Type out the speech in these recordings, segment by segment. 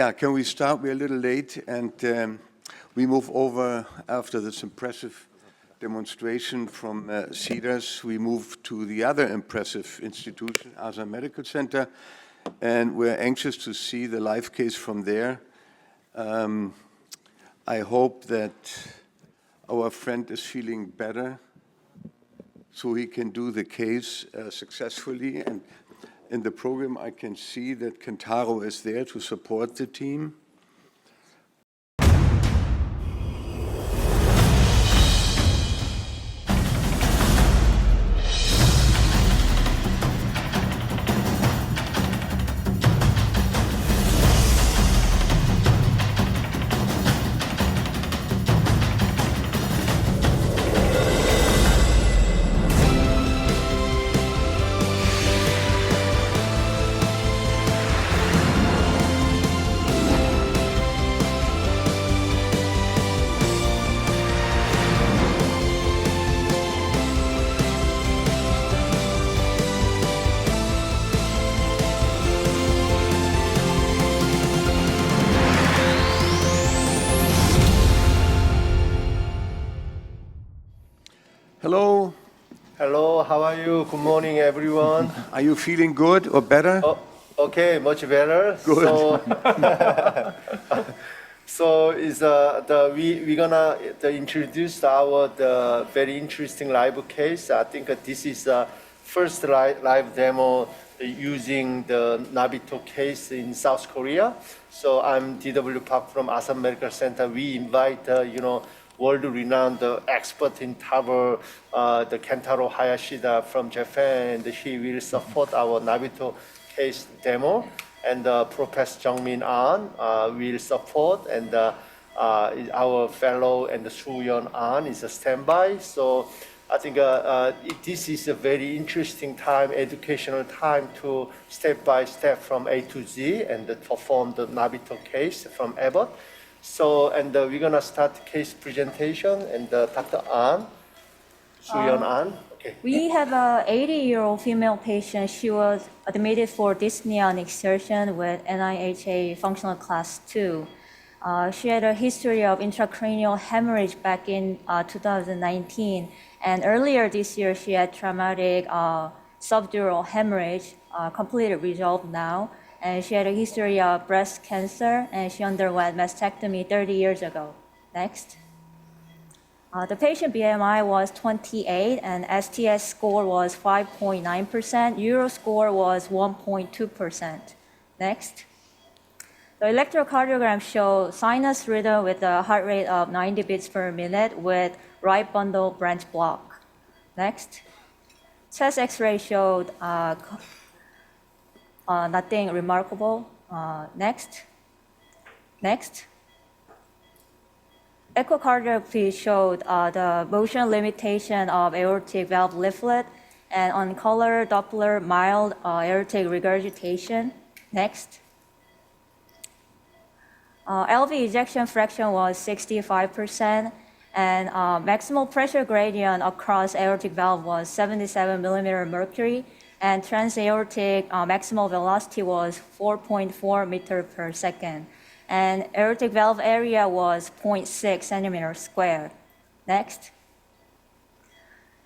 Yeah, can we start? We're a little late, and we move over after this impressive demonstration from CEDARS. We move to the other impressive institution, Asan Medical Center, and we're anxious to see the live case from there. I hope that our friend is feeling better so he can do the case successfully. And in the program, I can see that Kentaro is there to support the team. Hello. Hello, how are you? Good morning, everyone. Are you feeling good or better? Oh, okay, much better. Good. So we're gonna introduce our very interesting live case. I think this is the first live demo using the Nabito case in South Korea. So I'm D.W. Park from Asan Medical Center. We invite world-renowned expert in TAVR, the Kentaro Hayashida from Japan, and he will support our Nabito case demo. And Professor Jung-Min will support, and our fellow and Soo-Yeon is a standby. So I think this is a very interesting time, educational time to step by step from A to Z and perform the Nabito case from Eberhard. So, and we're gonna start the case presentation, and Dr. Soo-Yeon. Okay. We have a 80-year-old female patient. She was admitted for dyspnea and exertion with NIHA functional class 2. She had a history of intracranial hemorrhage back in 2019, and earlier this year she had traumatic subdural hemorrhage, completely resolved now. And she had a history of breast cancer, and she underwent mastectomy 30 years ago. Next. The patient BMI was 28, and STS score was 5.9%. Euro score was 1.2%. Next. The electrocardiogram showed sinus rhythm with a heart rate of 90 beats per minute with right bundle branch block. Next. Chest X-ray showed nothing remarkable. Next. Next. Echocardiography showed the motion limitation of aortic valve leaflet, and on color Doppler mild aortic regurgitation. Next. LV ejection fraction was 65%, and maximal pressure gradient across aortic valve was 77 millimeter mercury. And transaortic maximal velocity was 4.4 meters per second. And aortic valve area was 0.6 centimeters squared. Next.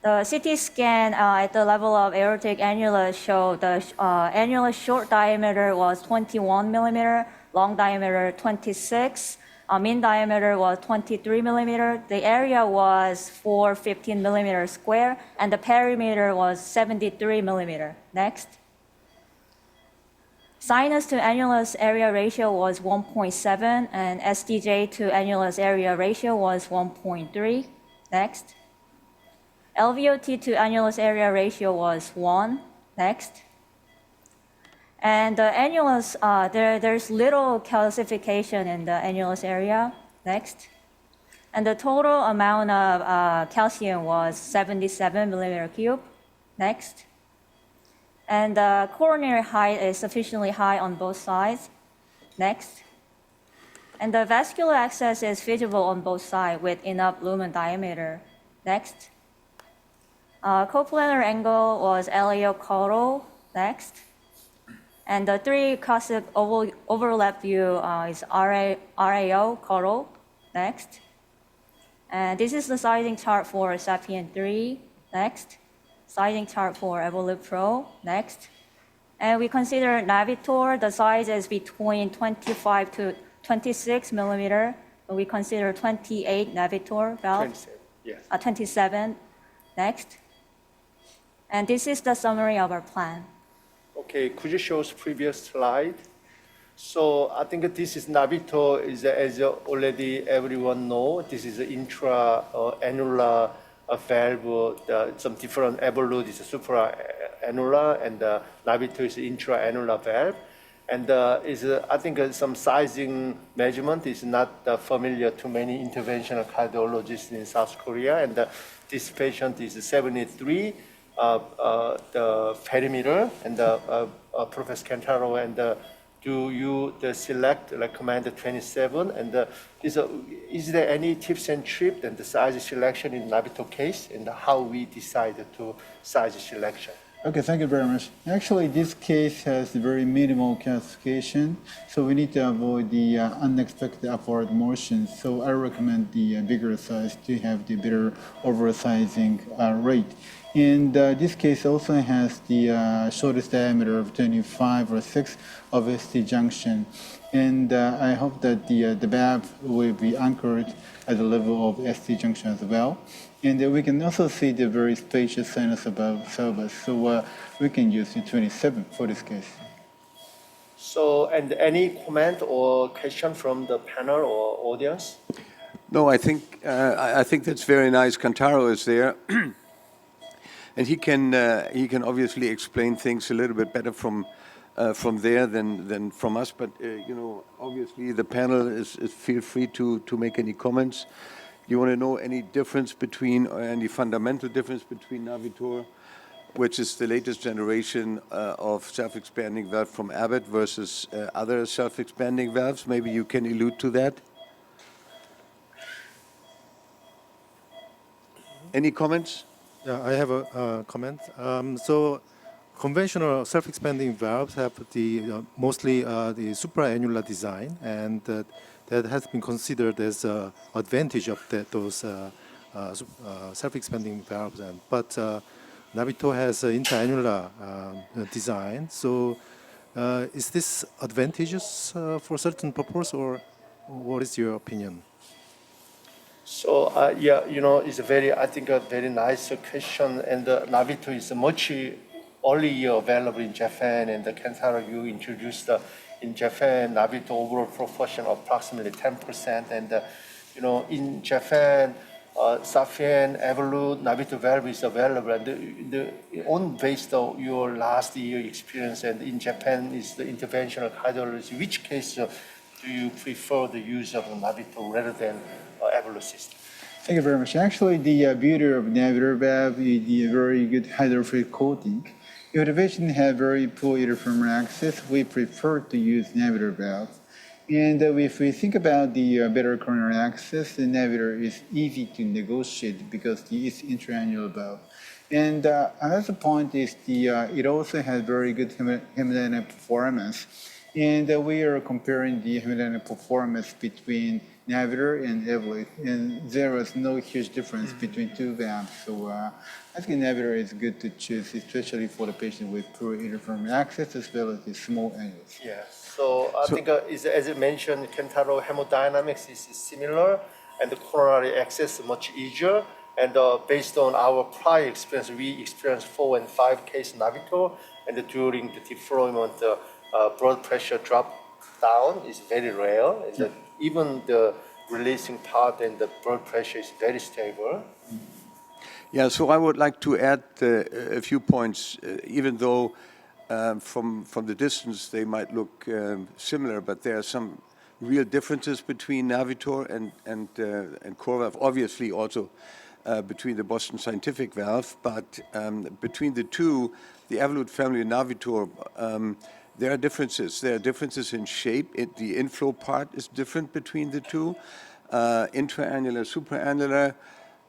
The CT scan at the level of aortic annulus showed the annulus short diameter was 21 millimeter, long diameter 26. Mean diameter was 23 millimeter. The area was 415 millimeter square, and the perimeter was 73 millimeter. Next. Sinus to annulus area ratio was 1.7, and SDJ to annulus area ratio was 1.3. Next. LVOT to annulus area ratio was 1. Next. And the annulus, there's little calcification in the annulus area. Next. And the total amount of calcium was 77 millimeter cube. Next. And the coronary height is sufficiently high on both sides. Next. And the vascular access is visible on both sides with enough lumen diameter. Next. Coplanar angle was LAO caudal. Next. And the three classic overlap view is RAO, Karl, next. And this is the sizing chart for Sapien 3, next. Sizing chart for Evolve Pro, next. And we consider Navitor, the size is between 25 to 26 millimeter. But we consider 28 Navitor valve. 27, yes. 27, next. And this is the summary of our plan. Okay, could you show us previous slide? So I think this is Navitor, is as already everyone know, this is intra-annular valve. Some different Eberhard is supra-annular, and Navitor is intra-annular valve. And I think some sizing measurement is not familiar to many interventional cardiologists in South Korea. And this patient is 73, the perimeter, and Professor Kentaro, and do you recommend the 27? And is there any tips and tricks and the size selection in Navitor case, and how we decided to size selection? Okay, thank you very much. Actually, this case has very minimal calcification, so we need to avoid the unexpected upward motion. So I recommend the bigger size to have the better oversizing rate. And this case also has the shortest diameter of 25 or 6 of ST junction. And I hope that the valve will be anchored at the level of ST junction as well. And we can also see the very spacious sinus above VALVES. So we can use the 27 for this case. So, and any comment or question from the panel or audience? No, I think that's very nice. Kentaro is there, and he can obviously explain things a little bit better from there than from us. But you know, obviously the panel is feel free to make any comments. You want to know any difference between, or any fundamental difference between Navitor, which is the latest generation of self-expanding valve from Abbott, versus other self-expanding valves? Maybe you can allude to that. Any comments? Yeah, I have a comment. So conventional self-expanding valves have the mostly the supraannular design, and that has been considered as an advantage of those self-expanding valves. But Navitor has an intra-annular design. So is this advantageous for certain purpose, or what is your opinion? So yeah, you know, it's I think a very nice question. And Navitor is much earlier available in Japan, and Kentaro, you introduced in Japan, Navitor overall proportion approximately 10%. And you know, in Japan, Sapien, Evolve, Navitor valve is available. And on based on your last year experience, and in Japan is the interventional cardiology, which case do you prefer the use of Navitor rather than Evolve system? Thank you very much. Actually, the beauty of Navitor valve is the very good hydrophilic coating. If the patient has very poor iliofemoral access, we prefer to use Navitor valve. And if we think about the better coronary access, the Navitor is easy to negotiate because it's intra-annular valve. And another point is it also has very good hemodynamic performance. And we are comparing the hemodynamic performance between Navitor and Evolve, and there was no huge difference between two valves. So I think Navitor is good to choose, especially for the patient with poor iliofemoral access as well as the small annulus. Yeah. So I think, as you mentioned, Kentaro hemodynamics is similar, and the coronary access is much easier. And based on our prior experience, we experienced 4 and 5 case Navitor, and during the deployment, blood pressure drop down is very rare. And even the releasing part and the blood pressure is very stable. Yeah, so I would like to add a few points, even though from the distance they might look similar, but there are some real differences between Navitor and core valve, obviously also between the Boston Scientific valve, but between the two, the Evolve family and Navitor, there are differences. There are differences in shape. The inflow part is different between the two, intra-annular, supra-annular.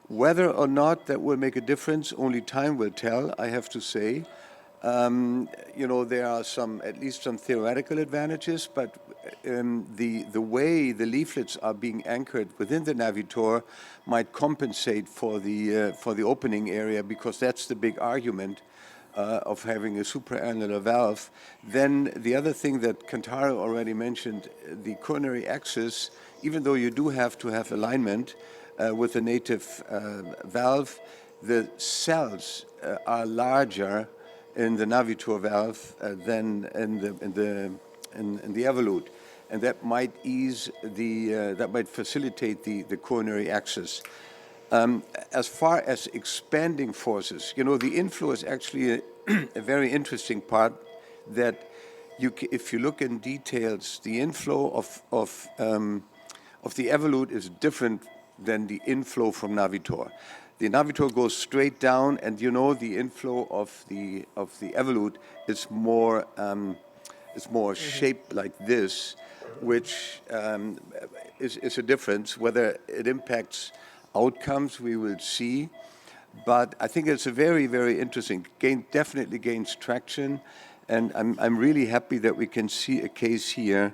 Whether or not that will make a difference, only time will tell, I have to say. You know, there are at least some theoretical advantages, but the way the leaflets are being anchored within the Navitor might compensate for the opening area, because that's the big argument of having a supraannular valve. Then the other thing that Kentaro already mentioned, the coronary axis, even though you do have to have alignment with the native valve, the cells are larger in the Navitor valve than in the Evolute, and that might facilitate the coronary axis. As far as expanding forces, you know, the inflow is actually a very interesting part. That if you look in details, the inflow of the Evolute is different than the inflow from Navitor. The Navitor goes straight down, and you know the inflow of the Evolute is more shaped like this, which is a difference. Whether it impacts outcomes, we will see. But I think it's a very, very interesting. Definitely gains traction, and I'm really happy that we can see a case here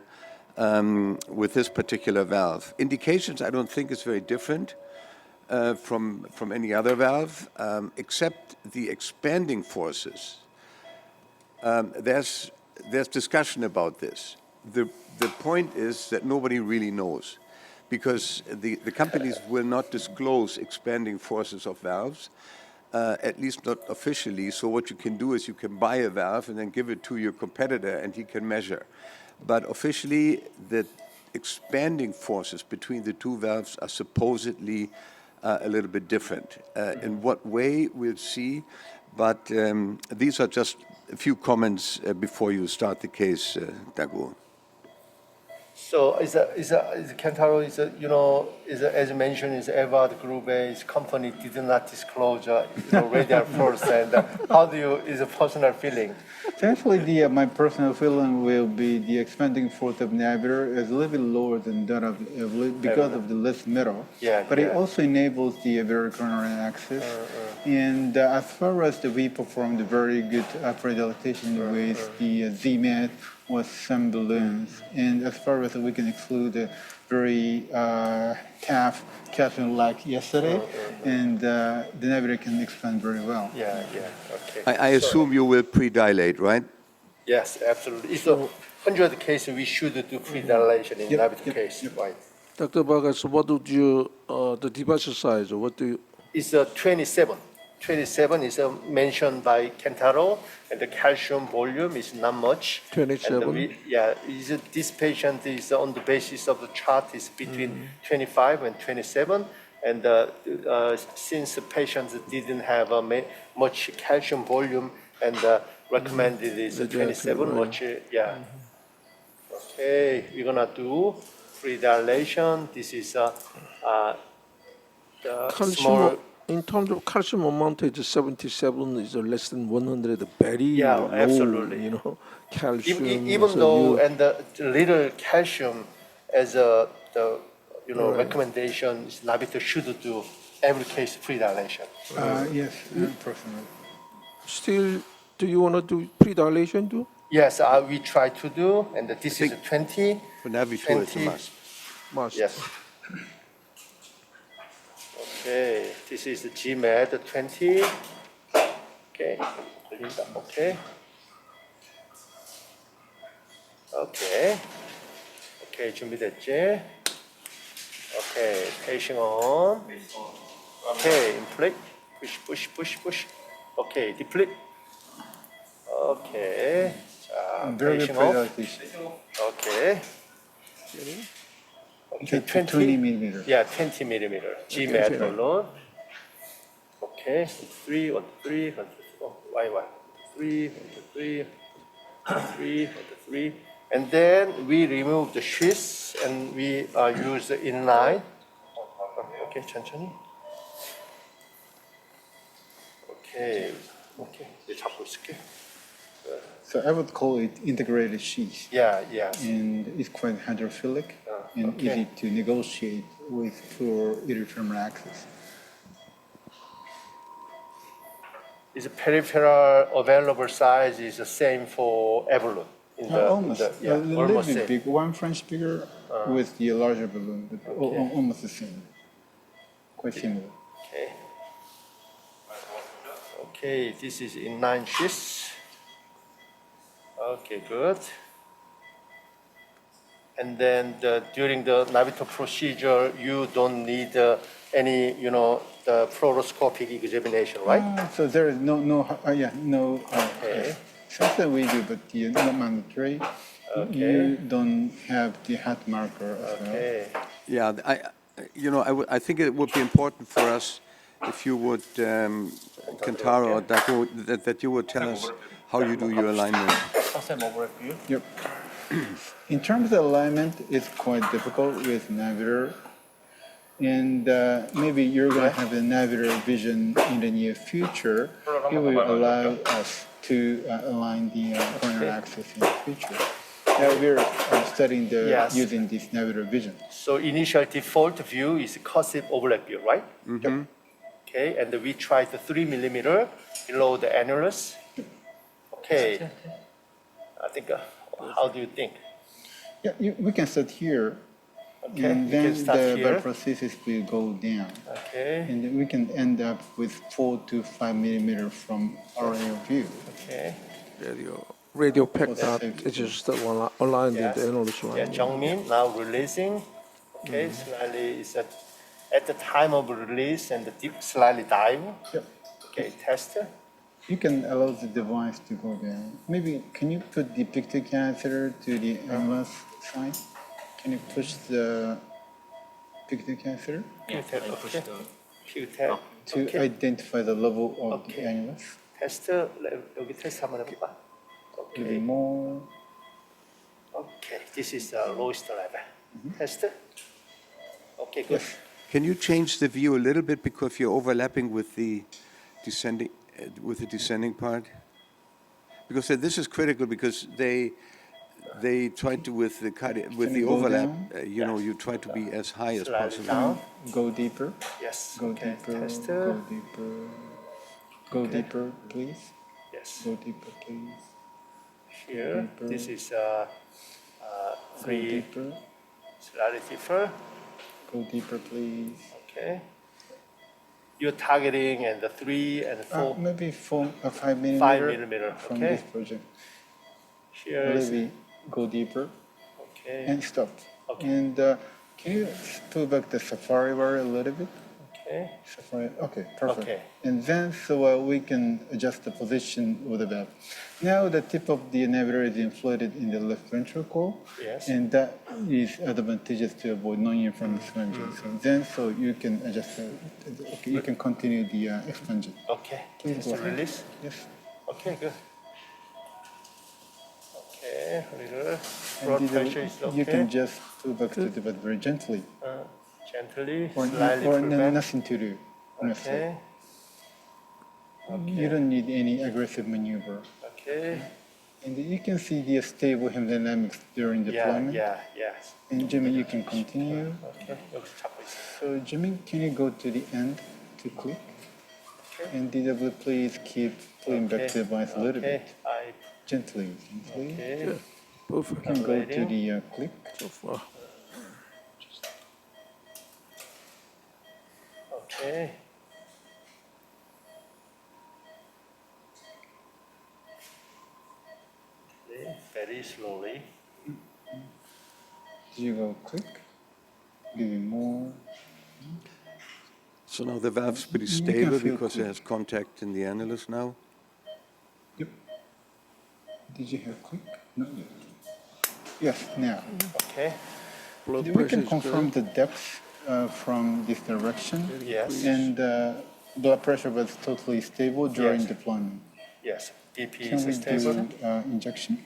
with this particular valve. Indications, I don't think is very different from any other valve, except the expanding forces. There's discussion about this. The point is that nobody really knows, because the companies will not disclose expanding forces of valves, at least not officially. So what you can do is you can buy a valve and then give it to your competitor, and he can measure. But officially, the expanding forces between the two valves are supposedly a little bit different. In what way, we'll see. But these are just a few comments before you start the case, Duk-Woo. So Kentaro as you mentioned, Eberhard Grube's company did not disclose radial force, and how is a personal feeling? So actually, my personal feeling will be the expanding force of Navitor is a little bit lower than that of because of the less metal. Yeah, but it also enables the very coronary axis. And as far as we performed very good pre-dilatation with the ZMAT with some balloons, and as far as we can exclude the very tough capsule like yesterday, and the Navitor can expand very well. Yeah, okay. I assume you will pre-dilate, right? Yes, absolutely. So 100 case, we should do pre-dilation in Navitor case, right? Dr. Vargas, what would you, the device size, what do you? It's 27. 27 is mentioned by Kentaro, and the calcium volume is not much. 27? This patient is on the basis of the chart is between 25 and 27. And since the patient didn't have much calcium volume, and recommended is 27 much, Okay, we're gonna do pre-dilation. This is the small. In terms of calcium amount, 77 is less than 100, very low, absolutely. Calcium. Even though, and the little calcium as the recommendation is Navitor should do every case pre-dilation. Yes, personally. Still, do you want to do pre-dilation too? Yes, we try to do, and this is 20. For Navitor, it's a must. Must. Yes. Okay, this is the GMAT 20. Okay, okay. Okay, 준비됐지? Okay, patient on. Okay, inflate. Push. Okay, deplete. Okay. Very good patient off. pre-dilatation. Okay. Okay, 20 millimeter. Yeah, 20 millimeter. GMAT alone. Okay, 3, 1 to 3, 1 to 4, why? 3, 1 to 3, 1 to 3. And then we remove the sheath and we use the inline. Okay, 천천히. Okay, 이제 잡고 있을게. So I would call it integrated sheath. Yeah. And it's quite hydrophilic and easy to negotiate with for iliofemoral axis. is peripheral available size is the same for Eberhard. Almost. A little almost bit same. big. One French bigger with the larger balloon, but almost the same. Quite similar. Okay. Okay, this is inline sheaths. Okay, good. And then during the navigator procedure, you don't need any, the fluoroscopic examination, right? So there is no. Okay. Something we do, but not mandatory. Okay. You don't have the heart marker as well. Okay. Yeah, I think it would be important for us if you would, Kentaro or Duk-Woo, that you would tell us how you do your alignment. Yep. In terms of alignment, it's quite difficult with navigator. And maybe you're going to have a navigator vision in the near future. It will allow us to align the corner axis in the future. Now we're studying using this navigator vision. So initial default view is cursive overlap view, right? Mm-hmm. Okay, and we tried the 3 millimeter below the annulus. Okay. I think, how do you think? Yeah, we can start here. Okay, And you then can start the here. prosthesis will go down. Okay, And then we can end up with 4 to 5 millimeter from our area of view. okay. Radio pack that's that it. is just aligned Yes. with the annulus Yeah, line. Jung-Min now releasing. Okay, slightly is at the time of release and the deep slightly dive. Yep. Okay, test. You can allow the device to go down. Maybe can you put the picture catheter to the annulus side? Can you push the picture catheter Q-tap. to Okay. identify the level of Okay. the annulus? 테스트 여기 테스트 한번 해볼까? Maybe Okay. more. Okay. This is the lowest level. Test. Okay. Good. Yes. Can you change the view a little bit because you're overlapping with the descending part? Because this is critical because they try to with the Can you go overlap, down? you try to be as high as Slide possible. down. Go deeper. Yes. Go Okay. deeper. Test. Go deeper. Go Okay. deeper, please. Yes. Go deeper, please. Here. deeper. This is Go 3 deeper. slightly deeper. Go deeper, please. Okay. You're targeting and the 3 and 4. Maybe 5 millimeter. 5 millimeter. From Okay. this project. Here is Maybe go deeper okay. and stop. Okay. And can you pull back the safari bar a little bit? Okay. Safari. Okay, perfect. Okay. And then we can adjust the position of the valve. Now the tip of the navigator is inflated in the left ventricle. Yes. And that is advantageous to avoid non-uniform expansion. So you can adjust. Okay, you can continue the expansion. Okay. Please Test go ahead. release. Yes. Okay, good. Okay, little And blood pressure is you can okay. just pull back to the valve very gently, Gently, or slightly pull back. nothing to do. Okay, You don't need any aggressive maneuver. okay. And you can see the stable hemodynamics during deployment. Yes. And Jimmy, you can continue. Okay, 여기서 잡고 있어요. So Jimmy, can you go to the end to click? Okay. And DW, please keep pulling back the device a little Okay, bit. I, Gently. okay. You Perfect can go to the click. so far. Okay. Okay, very slowly. You go click. Give it more. So now the valve's pretty You can stable feel because quick. it has contact in the annulus now. Yep. Did you have click? Not yet. Yes, now. Okay, Blood We pressure can is confirm good. the depth from this direction. yes, And blood pressure was totally stable during Yes. deployment. yes. BP Can we is stable. do injection?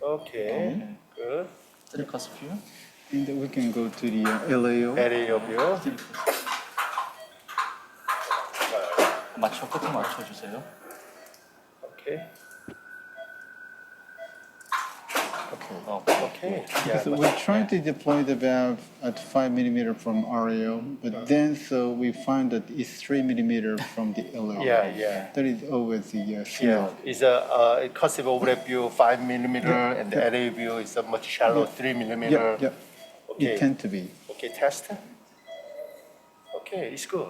Okay, good. And we can go to the LAO. Very obvious. 끝에 맞춰주세요. Okay. Okay. Yeah. So we're trying to deploy the valve at 5 millimeter from RAO, but then so we find that it's 3 millimeter from the LAO. Yeah. That is always the Yeah. field. Is a cursive overlap view 5 millimeter, and the LA view is a much shallow 3 millimeter. Yeah. Okay. It tend to be. Okay. Test. Okay. It's good.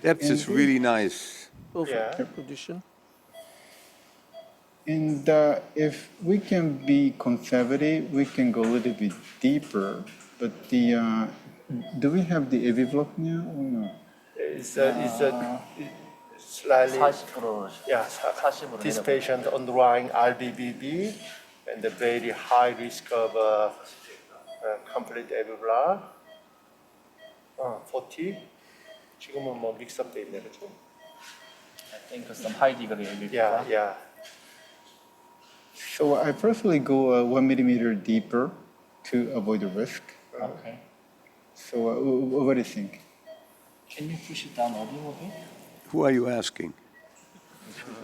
Depth is really nice. Perfect position. And if we can be conservative, we can go a little bit deeper. But do we have the AV block now or no? It's slightly. 40% Yeah. 40으로 This 내려가. patient underlying RBBB and the very high risk of complete AV block. 40. 지금은 뭐 믹스업 돼 있네, 그렇죠? I think some high degree will be Yeah. So I personally go 1 millimeter deeper to avoid the risk. Okay. So what do you think? Can you push it down a little bit? Who are you asking?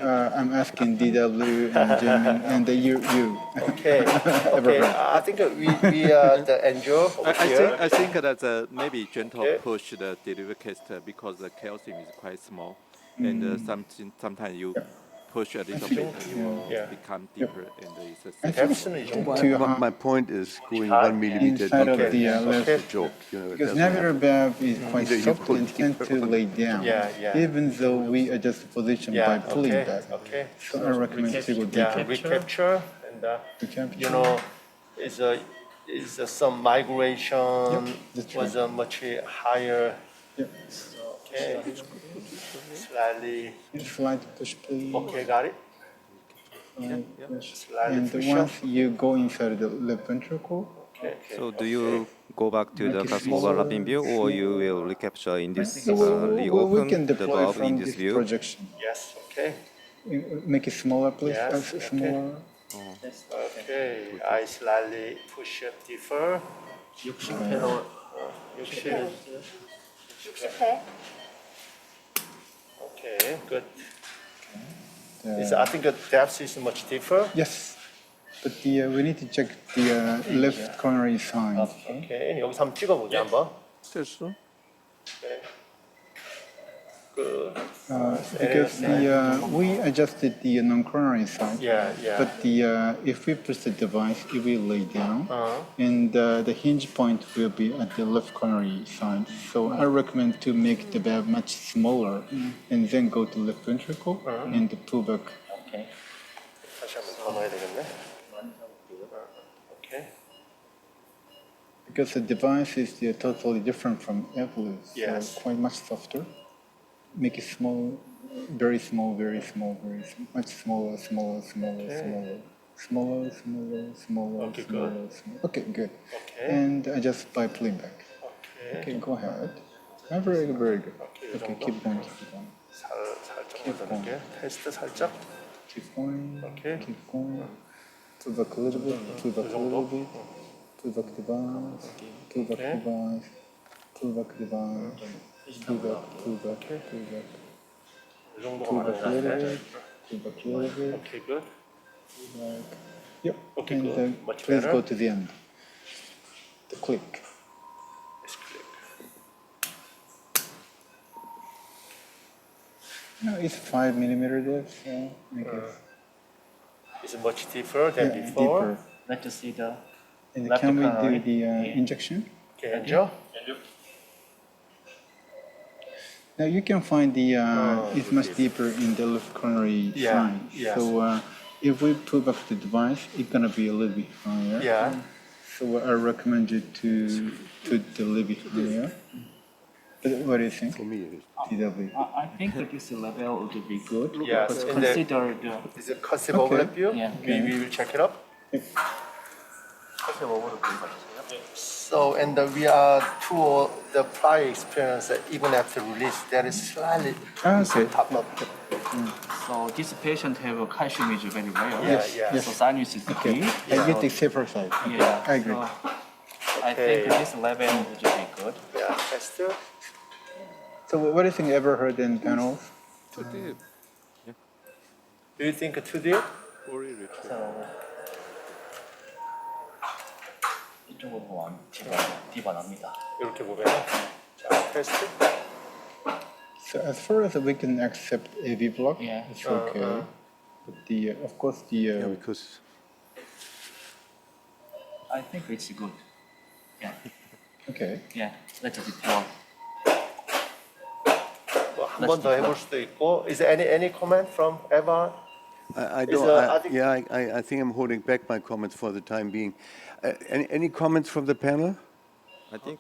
I'm asking DW and Jeehoon and you. Okay. I think we are the angel over here. I think that maybe gentle Okay. push the delivery caster because the calcium is quite small, and sometimes you push a little bit, you Yeah. become deeper, and it's I a think Jefferson is too high My point is going 1 millimeter inside of deeper. the That's left. a joke. You know, it Because doesn't navigator happen. valve is quite Either you soft pull and tend to deeper. lay down. Yeah. Even though we adjust the position by pulling back. Okay. So I recommend to go Yeah, deeper. recapture and Recapture. you know, is some migration that's was right. a much higher. Yep. Okay. Slightly. Slight push, please. Okay, got it. Push. Slightly And push once up. you go inside the left ventricle, Okay. So do you go back to the Make it classical smaller, overlapping view, or you will recapture in this, so we reopen can the deploy valve in from this this view? projection. Yes. Okay. Make it smaller, please. Yes, okay. Smaller. Okay. I slightly push up deeper. 60회로 60. Okay. Good. I think the depth is much deeper. Yes. But we need to check the left coronary sign. Okay. 여기서 한번 찍어보자 한번. 됐어. Okay. Good. Because we adjusted the non-coronary side. Yeah. But if we push the device, it will lay down, Uh-huh. and the hinge point will be at the left coronary side. So I recommend to make the valve much smaller, and then go to left ventricle and pull back. Okay. 다시 한번 더 넣어야 되겠네. Okay. Because the device is totally different from VALVES, Yes. so quite much softer. Make it small, very small, very small, very small, much smaller, smaller. Okay, good. Okay, good. Okay. And adjust by pulling back. Okay. Okay, go ahead. Very good, very good. 이 Okay, 정도? keep going, keep going, 살짝 넣어줄게. 테스트 살짝. keep going, Okay. keep going. Pull back a little bit, pull back a little bit, pull back the device, pull back the device, pull back the device, pull back, pull back, pull back, 이 정도가 pull 많은 back 것 a little 같아. bit, pull back a little bit, Okay, good. like, yep. Okay, And good. Much please better. go to the end. The click. Let's click. No, it's 5 millimeter depth, so I guess. It's much deeper than Yeah, before. deeper. Let's see the And Left can we do coronary. the injection? Okay, angel. Now you can find the it's much deeper in the left coronary Yeah, sign. yes. So if we pull back the device, it's gonna be a little bit higher. Yeah. So I recommend you to put a little bit higher. But what do you think? For me, it is. TW. I think that this level would be good. Yes, But in the- consider the Is it cursive Okay. overlap view? Yeah. We will check it up. 컨셉 오버를 보여주세요. So, and we are to the prior experience, even after release, there is slightly Okay. top up. So this patient have a calcium is very rare. Yes, yes. So sinus is Okay. key. I get the safer side. Yeah. I agree. So I think Okay. this level would be good. Yeah, faster. So what do you think, Eberhard and Panel? too deep. Do you think too deep? Or irritate. So 이쪽으로 보면 디바 납니다. 이렇게 보면 자 테스트. So as far as we can accept AV block, Yeah. it's okay. But the of course the Yeah, because I think it's good. Yeah. okay. Yeah. Let's deploy. 한 번 더 해볼 수도 있고. Is there any comment from Eberhard? I Is, don't. I think- I think I'm holding back my comments for the time being. Any comments from the panel? I think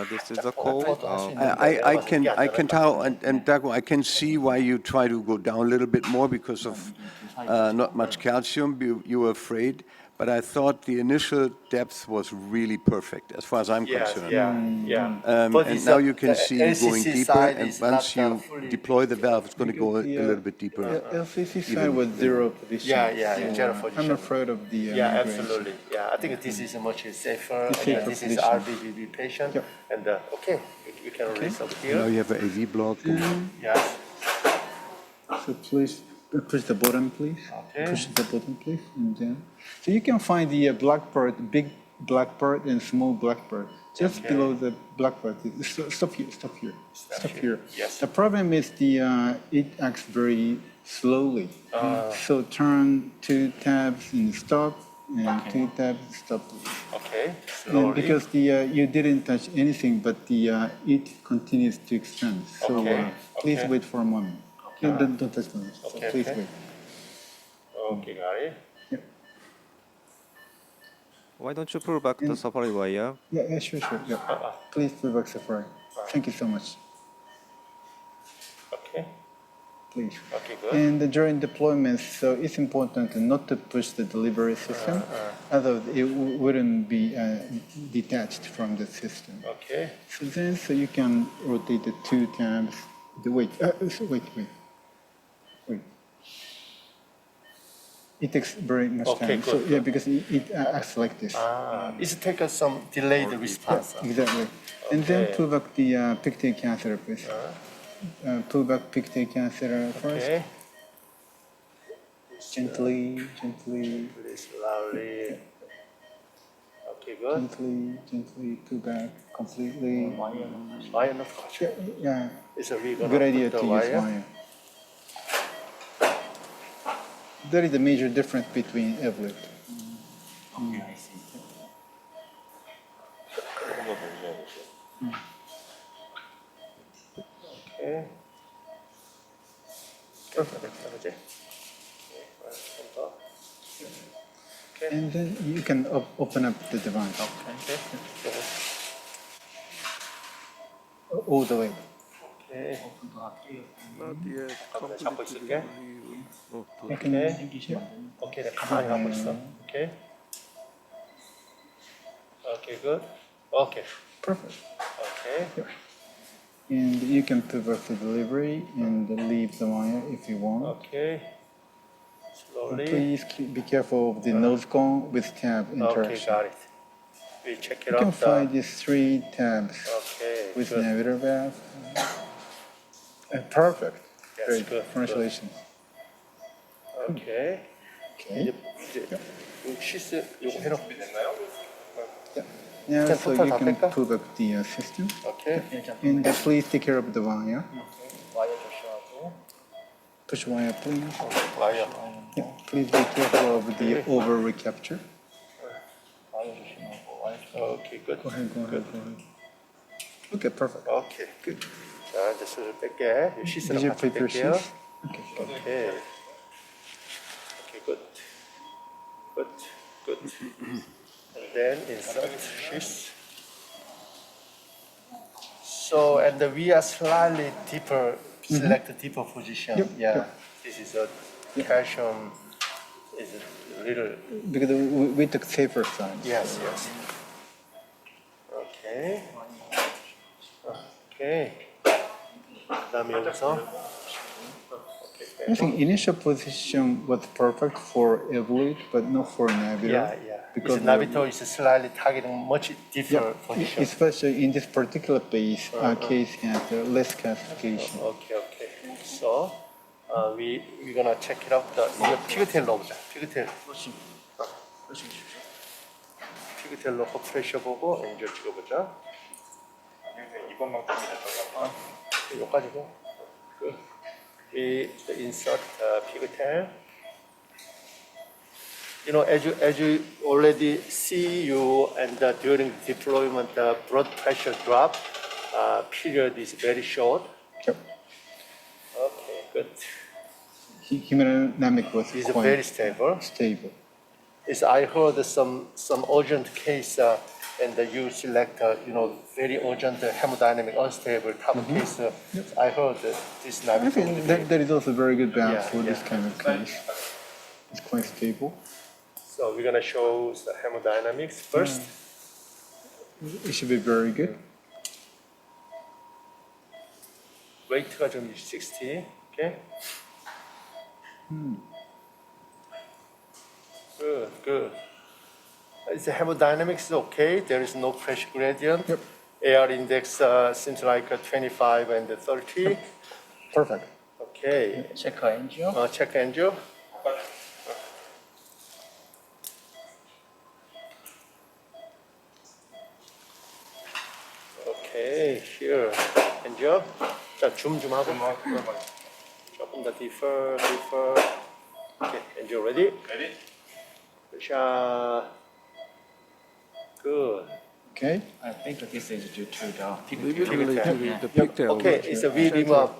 this is a call. I can tell, and Duk-Woo, I can see why you try to go down a little bit more because of not much calcium. You were afraid, but I thought the initial depth was really perfect as far as I'm Yes, concerned. yeah. And it's now a- you can the see going LCC deeper, side and is once not, you fully- deploy the valve, it's going to go a The, little bit deeper. LCC side was zero position. Yeah, in general I'm position. afraid of the Yeah, migration. absolutely. Yeah, I think this is much safer. It's And safer this is position. RBBB patient. Yep. And okay, we can release up Now here. you have an AV block. Yes. So please push the button, please. Okay. Push the button, please, and then so you can find the black part, big black part, and small black part just Okay. below the black part. Stop here. Stop here. Stop here. Yes. The problem is the it acts very slowly. So turn 2 tabs and stop, and 2 tabs stop. Okay. And Slowly. because the you didn't touch anything, but the it continues to expand. So Okay, please okay. wait for a moment. No, don't touch the so Okay, please okay. wait. Okay, got it. Why don't you pull back the supply wire? Yeah, sure. Yeah. Please pull back Safari. Thank you so much. Okay. Please. Okay, good. And during deployment, so it's important not to push the delivery system, otherwise it wouldn't be detached from the system. Okay. So then, so you can rotate the 2 tabs. Wait. It takes very much Okay, time. So good, yeah, because it acts like this. It's take us some delayed response. Exactly. And then Okay. pull back the pigtail catheter, please. Pull back pigtail catheter first. Okay. Gently, Release slowly. Okay, good. gently pull back completely. Wire not touch. Yeah, Is we gonna good idea put to the use wire? wire. That is the major difference between Evelyn. Okay, I see. Okay. Okay. And then you can open up the device Okay. all the way. Okay. Not yet. 잡고 있을게. You can, Okay. 오케이, 내가 가만히 하고 있어. 오케이. Okay, good. Okay. perfect. Okay. And you can pivot the delivery and leave the wire if you want. Okay. Slowly. Please be careful of the nose cone with tab Okay, interaction. got it. We check it You can out. find these 3 tabs Okay, with good. navigator valve. Perfect. Yes, Great. good, Congratulations. Okay. Okay. 이제 시스 이거 해놓고 됐나요? Now, Can so put you it can back? pull back the system. Okay. And please take care of the wire. 와이어 조심하고. Push wire, please. 와이어. Yeah. Please be careful of the over recapture. 와이어 조심하고. 와이어 조심하고. Okay, good. Go ahead. Okay, perfect. Okay, good. 자, 이제 슬슬 뺄게. Did 시스랑 you 같이 prepare 뺄게요. sheets? Okay. Okay. Okay, good. Good. And then insert sheets. So, and we are slightly deeper, select a deeper position. Yep, Yeah. yep. This is a calcium is a little, Because we took safer side. yes. Okay. Okay. 그다음에 여기서. I think initial position was perfect for Evolute, but not for Navigator. Yeah. Because Because Navigator is slightly targeting much different yeah, position. especially in this particular case has less calcification. Okay. So, we're gonna check it out. 이거 피그테일 넣어보자. 피그테일 피그텔 놓고 프레셔 보고 엔저 찍어보자. 이번 방법입니다. 여기까지고. We insert pigtail. You know, as you already see you and during deployment, the blood pressure drop period is very short. Yep. Okay, good. Hemodynamic was It's quite very stable. stable. Is I heard some urgent case and you select very urgent hemodynamic unstable type of case. I heard that this I navigator think would be- that is also a very good balance Yeah, for this yeah. kind of case. It's quite stable. So we're gonna show the hemodynamics first. It should be very good. Weight가 좀 60. Okay. Good, good. The hemodynamics is okay. There is no pressure gradient. Yep. AR index seems like 25 and 30. Perfect. Okay. 체크 엔지오. Check angio. Okay, here. angio. 자, 줌 하고. 조금 더 deeper. Okay, angio ready? Ready? Shot. Good. Okay. I think this is due to the Maybe the pigtail. Okay, so we remove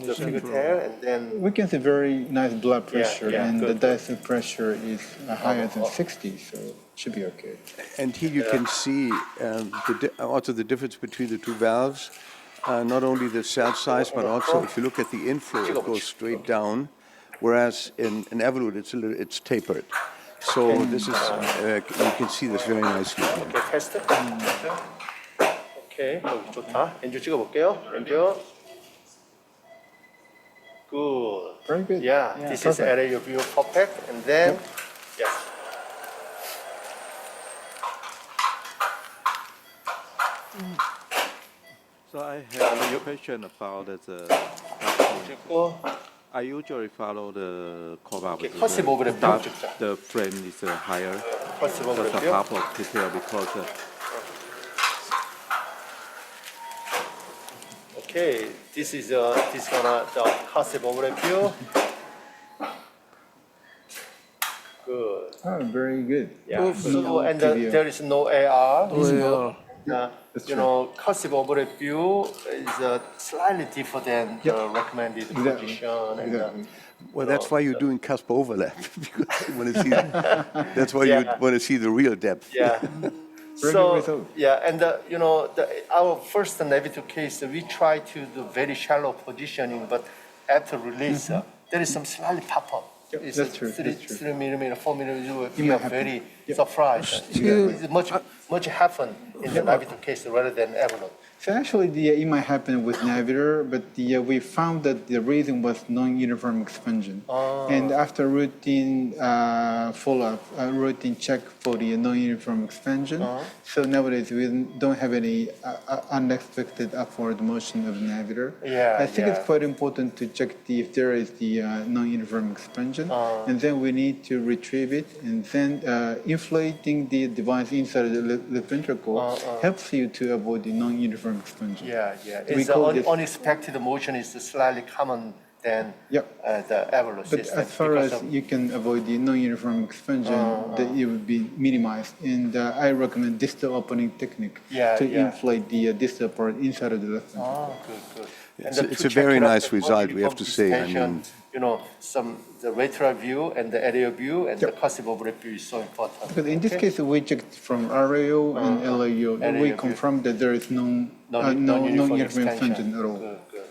the pigtail and then We can see very nice blood pressure, yeah, and good, the diastolic pressure is higher than 60, so it should be okay. And here you can see also the difference between the two valves, not only the cell size, but also if you look at the inflow, it goes straight down, whereas in Evolute it's tapered. So this is, you can see this very nicely here. Okay, test. Okay, 좋다. 엔조 찍어볼게요. 엔조. Good. Very good. Yeah, this is area view perfect. And then, yes. So I have a question about the. 찍고. I usually follow the cover with 커스 모브레 뷰 찍자. the frame is higher, 커스 just 모브레 a 뷰. half of detail because Okay, this is the 커스 모브레 뷰. Good. Oh, very good. Yeah. So, and TVO. there is no AR. Yeah. Cursive overlap view is slightly different than the recommended position. And, Exactly. Well, that's why you're doing cusp overlap, because you want to see, that's why you want to see the real depth. yeah. Very So, good result. yeah, and our first Navigator case, we try to do very shallow positioning, but after release, there is some slightly pop-up. Yep, It's that's true, 3 that's true. 3 millimeter, 4 millimeter, we might are happen. very Yep. surprised. It's much happen in the Navigator case rather than Avalon. So actually, it might happen with Navigator, but we found that the reason was non-uniform expansion. And after routine follow-up, routine check for the non-uniform expansion, so nowadays we don't have any unexpected upward motion of the Navigator. Yeah, I think yeah. it's quite important to check if there is the non-uniform expansion, and then we need to retrieve it, and then inflating the device inside the left ventricle helps you to avoid the non-uniform expansion. Yeah, yeah. We It's call this- unexpected motion is slightly common than Yep. The Avalon But system. as far because as of- you can avoid the non-uniform expansion, that it would be minimized. And I recommend distal opening technique Yeah, to yeah. inflate the distal part inside of the left ventricle. Oh, good, good. It's And a- to it's a check very it out, nice the result, we have to say. I expansion, mean- the lateral view and the area view and the cursive overlap view is so important. Because in this case, we checked from RAO and LAO, and we LAO. confirmed that there is no Non-uniform non-uniform expansion at all. Good, good.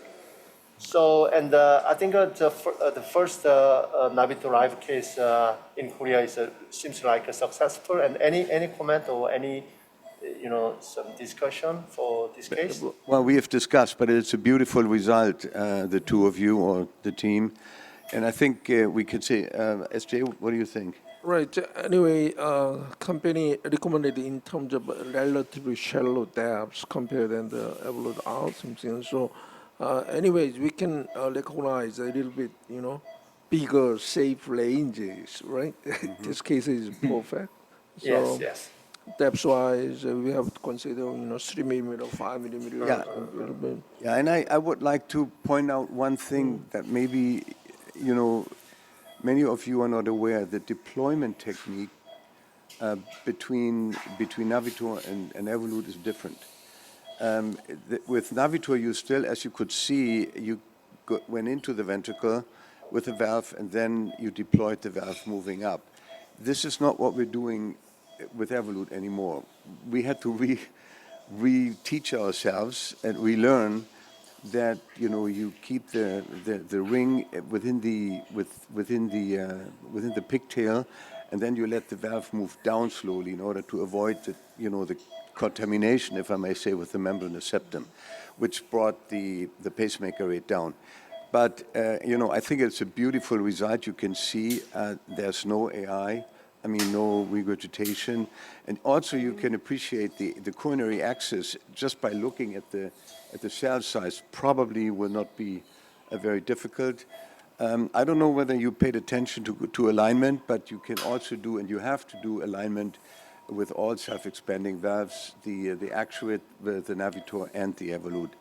So, and I think the first Navigator Live case in Korea seems like a successful. And any comment or any, some discussion for this case? Well, we have discussed, but it's a beautiful result, the two of you or the team. And I think we could say, SJ, what do you think? Right. Anyway, company recommended in terms of relatively shallow depths compared to the evolved out something. So, anyways, we can recognize a little bit, bigger safe ranges, right? This case is perfect. Yes, yes. That's why we have to consider, 3 millimeter, 5 millimeter. Yeah. Yeah, and I would like to point out one thing that maybe, many of you are not aware. The deployment technique between Navitor and Evolut is different. With Navitor, you still, as you could see, you went into the ventricle with the valve, and then you deployed the valve moving up. This is not what we're doing with Evolut anymore. We had to re-teach ourselves and relearn that you keep the ring within the pigtail, and then you let the valve move down slowly in order to avoid the contamination, if I may say, with the membranous septum, which brought the pacemaker rate down. But I think it's a beautiful result. You can see there's no AI. No regurgitation. And also you can appreciate the coronary access just by looking at the cell size probably will not be very difficult. I don't know whether you paid attention to alignment, but you can also do, and you have to do alignment with all self-expanding valves, the Actuate, the Navitor, and the Evolut,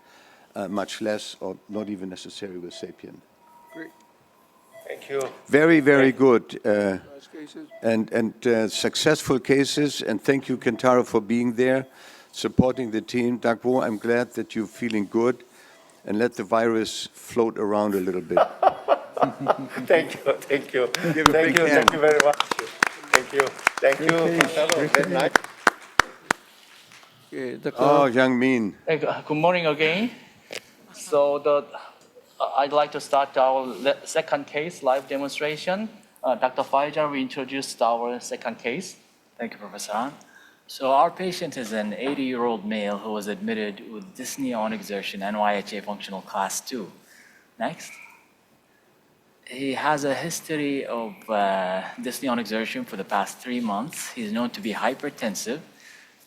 much less or not even necessary with Sapien. Great. Thank you. Very, very good. Nice cases. And successful cases, and thank you, Kentaro, for being there, supporting the team. Duk-Woo, I'm glad that you're feeling good, and let the virus float around a little bit. Thank you, thank you. Give a big hand. Thank you very much. Thank you. Thank you, Kentaro. Very nice. Okay, Oh, Yung-Min. Good morning again. So I'd like to start our second case live demonstration. Dr. Faisal will introduce our second case. Thank you, Professor Han. So our patient is an 80-year-old male who was admitted with dyspnea on exertion, NYHA functional class 2. Next. He has a history of dyspnea on exertion for the past 3 months. He's known to be hypertensive,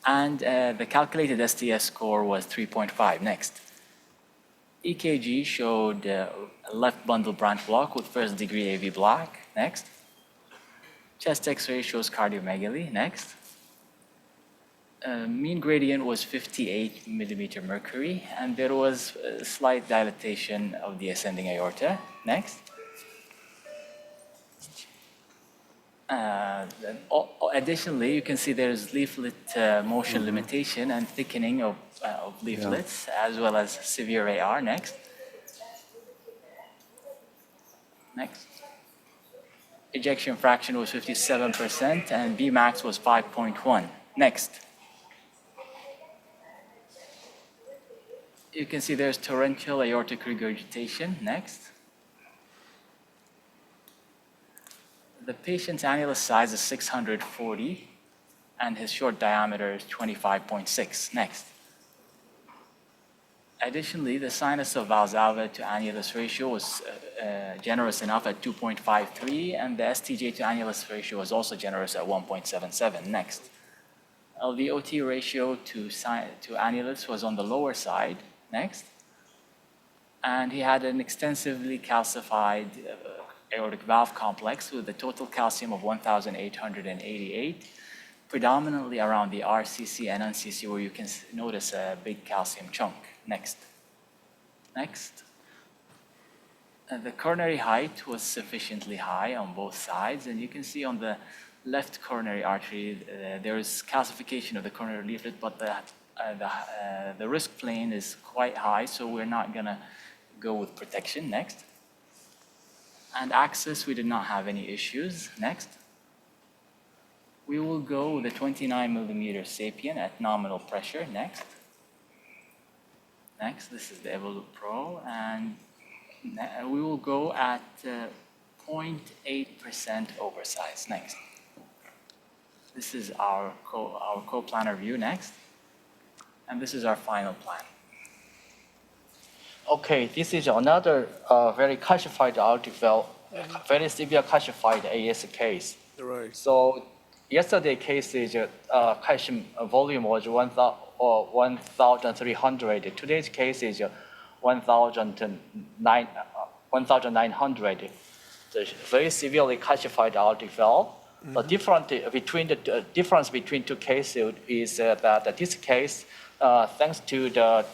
and the calculated STS score was 3.5. Next. EKG showed left bundle branch block with first-degree AV block. Next. Chest X-ray shows cardiomegaly. Next. Mean gradient was 58 millimeter mercury, and there was a slight dilatation of the ascending aorta. Next. Additionally, you can see there's leaflet motion limitation and thickening of leaflets, as well as severe AR. Next. Next. Ejection fraction was 57%, and Bmax was 5.1. Next. You can see there's torrential aortic regurgitation. Next. The patient's annulus size is 640, and his short diameter is 25.6. Next. Additionally, the sinus of Valsalva to annulus ratio was generous enough at 2.53, and the STJ to annulus ratio was also generous at 1.77. Next. LVOT ratio to annulus was on the lower side. Next. And he had an extensively calcified aortic valve complex with a total calcium of 1,888, predominantly around the RCC and NCC, where you can notice a big calcium chunk. Next. Next. The coronary height was sufficiently high on both sides, and you can see on the left coronary artery there is calcification of the coronary leaflet, but the risk plane is quite high, so we're not going to go with protection. Next. And access, we did not have any issues. Next. We will go with a 29 millimeter Sapien at nominal pressure. Next. Next, this is the Evolut Pro, and we will go at 0.8% oversize. Next. This is our co-planner view. Next. And this is our final plan. Okay, this is another very calcified aortic valve, very severe calcified AS case. Right. So yesterday case is calcium volume was 1,300. Today's case is 1,900. The very severely calcified aortic valve. The difference between two cases is that this case, thanks to the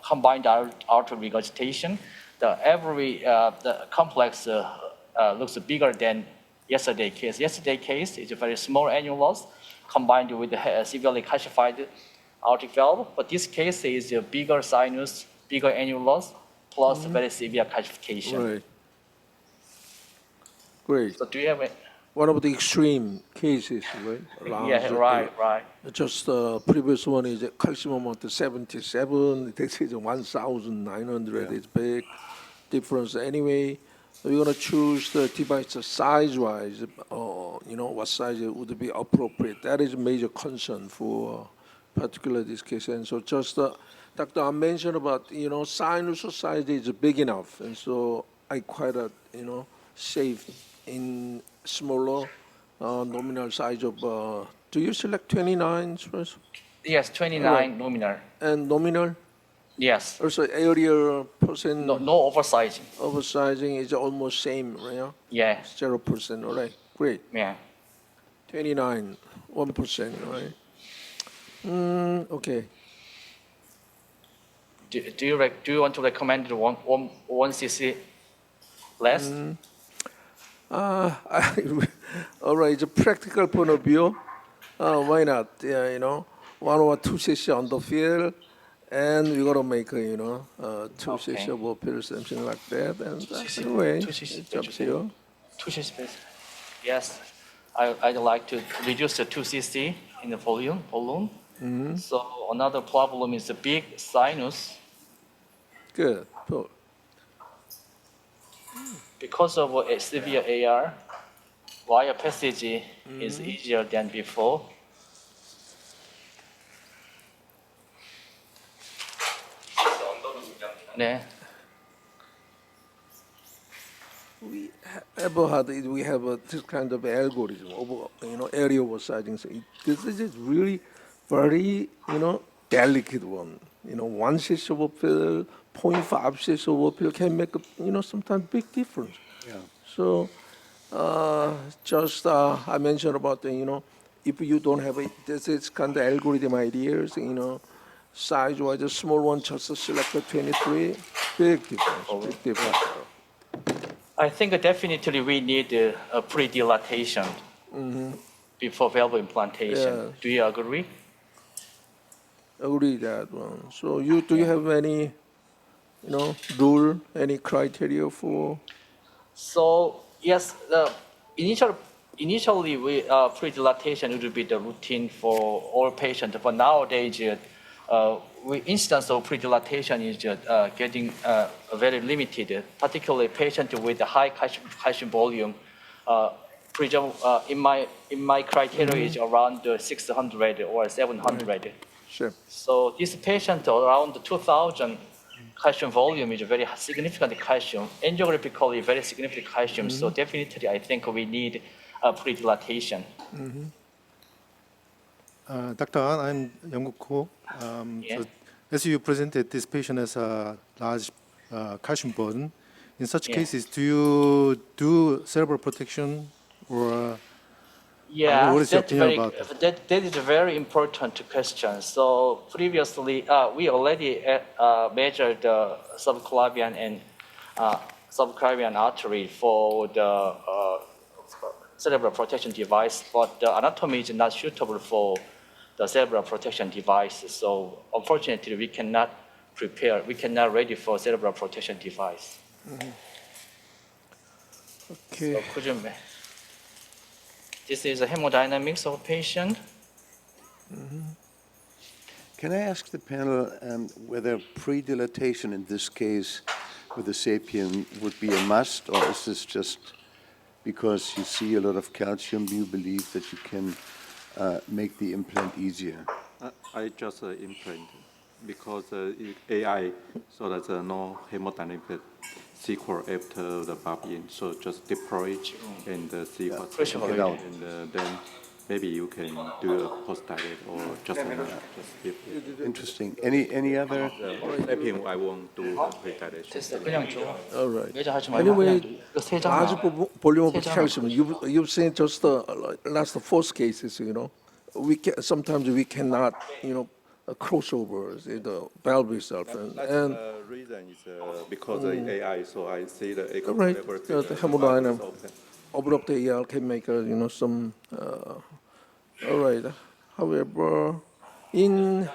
combined aortic regurgitation, the complex looks bigger than yesterday case. Yesterday case is a very small annulus combined with the severely calcified aortic valve, but this case is a bigger sinus, bigger annulus, plus very severe calcification. Right. Great. So do you have a... One of the extreme cases, right? Yeah, right. Just the previous one is a calcium amount of 77. This is 1,900. Yeah. It's big difference. Anyway, we're going to choose the device size-wise, what size would be appropriate. That is a major concern for particularly this case. And so just Dr. I mentioned about, sinus size is big enough. And so I quite, safe in smaller nominal size of, do you select 29 first? Yes, 29 nominal. And nominal? Yes. Also area percent? No oversizing. Oversizing is almost same, right? Yeah. 0%, all right, great. Yeah. 29, 1%, right? Okay. Do you want to recommend the 1 cc less? All right, it's a practical point of view. Why not? Yeah, 1 or 2 cc on the field, and we're gonna make 2 cc of uphill, something like that, and that's the way. It's up to you. 2 cc. Yes, I'd like to reduce the 2 cc in the volume. So another problem is the big sinus. Good. Because of a severe AR, wire passage is easier than before. 네. Eberhard, we have this kind of algorithm of area oversizing. So this is really very delicate one. 1 cc of uphill, 0.5 cc of uphill can make sometimes big difference. Yeah. So just I mentioned about if you don't have this is kind of algorithm ideas, size-wise, a small one just select 23, big difference. I think definitely we need a pre-dilatation before valve implantation. Yeah. Do you agree? Agree that one. So do you have any, rule, any criteria for? So yes, initially we pre-dilatation would be the routine for all patients, but nowadays instance of pre-dilatation is getting very limited, particularly patients with a high calcium volume. In my criteria is around 600 or 700. Sure. So this patient around 2,000 calcium volume is a very significant calcium, angiographically very significant calcium. So definitely, I think we need a pre-dilatation. Dr. Han, I'm Young-Guk. So as you presented, this patient has a large calcium burden. In such cases, do you do cerebral protection or? Yeah, what is your opinion about that is a very important question. So previously, we already measured the subclavian and subclavian artery for the cerebral protection device, but the anatomy is not suitable for the cerebral protection device. So unfortunately, we cannot ready for cerebral protection device. Okay. So could you? This is a hemodynamics of a patient. Can I ask the panel whether pre-dilatation in this case with the sapien would be a must, or is this just because you see a lot of calcium, you believe that you can make the implant easier? I just implant because AI, so there's no hemodynamic sequel after the valve in, so just deploy and see what's push it out. And then maybe you can do a post-dilate or just flip. Interesting. Any other? Flipping, I won't do the pre-dilation. 됐어. 그냥 줘. All right. 매장하지 말고 Anyway, 그냥 이거 세 장만. large volume of 세 장만. calcium. You've seen just the last four cases. Sometimes we cannot cross over the valve itself, and The reason is because of AI, so I see the echo right, level the hemodynamic abrupt AR can make some. All right. However, in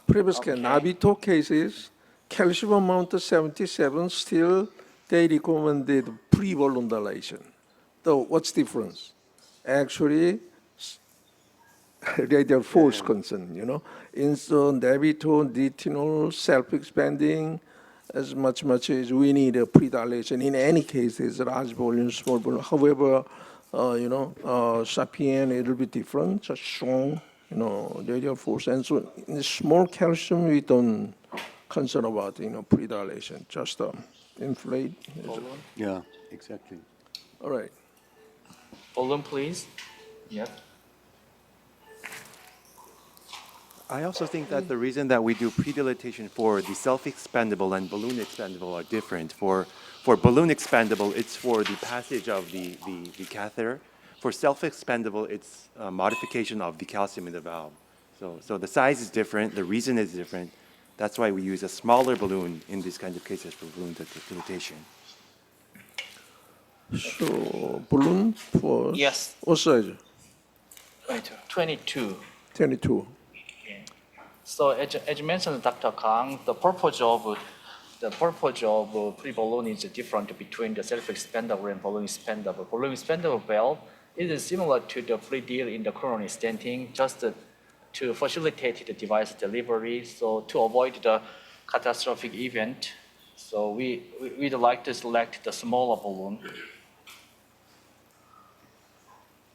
previous Nabito cases, calcium amount 77, still they recommended pre-balloon dilation. So what's difference? Actually, radial force concern, In so Nabito, retinol, self-expanding, as much as we need a pre-dilation. In any case, it's large volume, small volume. However, Sapien, it will be different, just strong, radial force. And so in small calcium, we don't concern about, pre-dilation, just inflate. Yeah, exactly. All right. Balloon, please. Yep. I also think that the reason that we do predilatation for the self-expandable and balloon expandable are different. For balloon expandable, it's for the passage of the catheter. For self-expandable, it's a modification of the calcium in the valve. So the size is different, the reason is different. That's why we use a smaller balloon in these kinds of cases for balloon dilatation. So balloon for Yes. what size? 22. 22. So as you mentioned, Dr. Kang, the purpose of pre-balloon is different between the self-expandable and balloon expandable. Balloon expandable valve is similar to the pre-deal in the coronary stenting, just to facilitate the device delivery, so to avoid the catastrophic event. So we'd like to select the smaller balloon.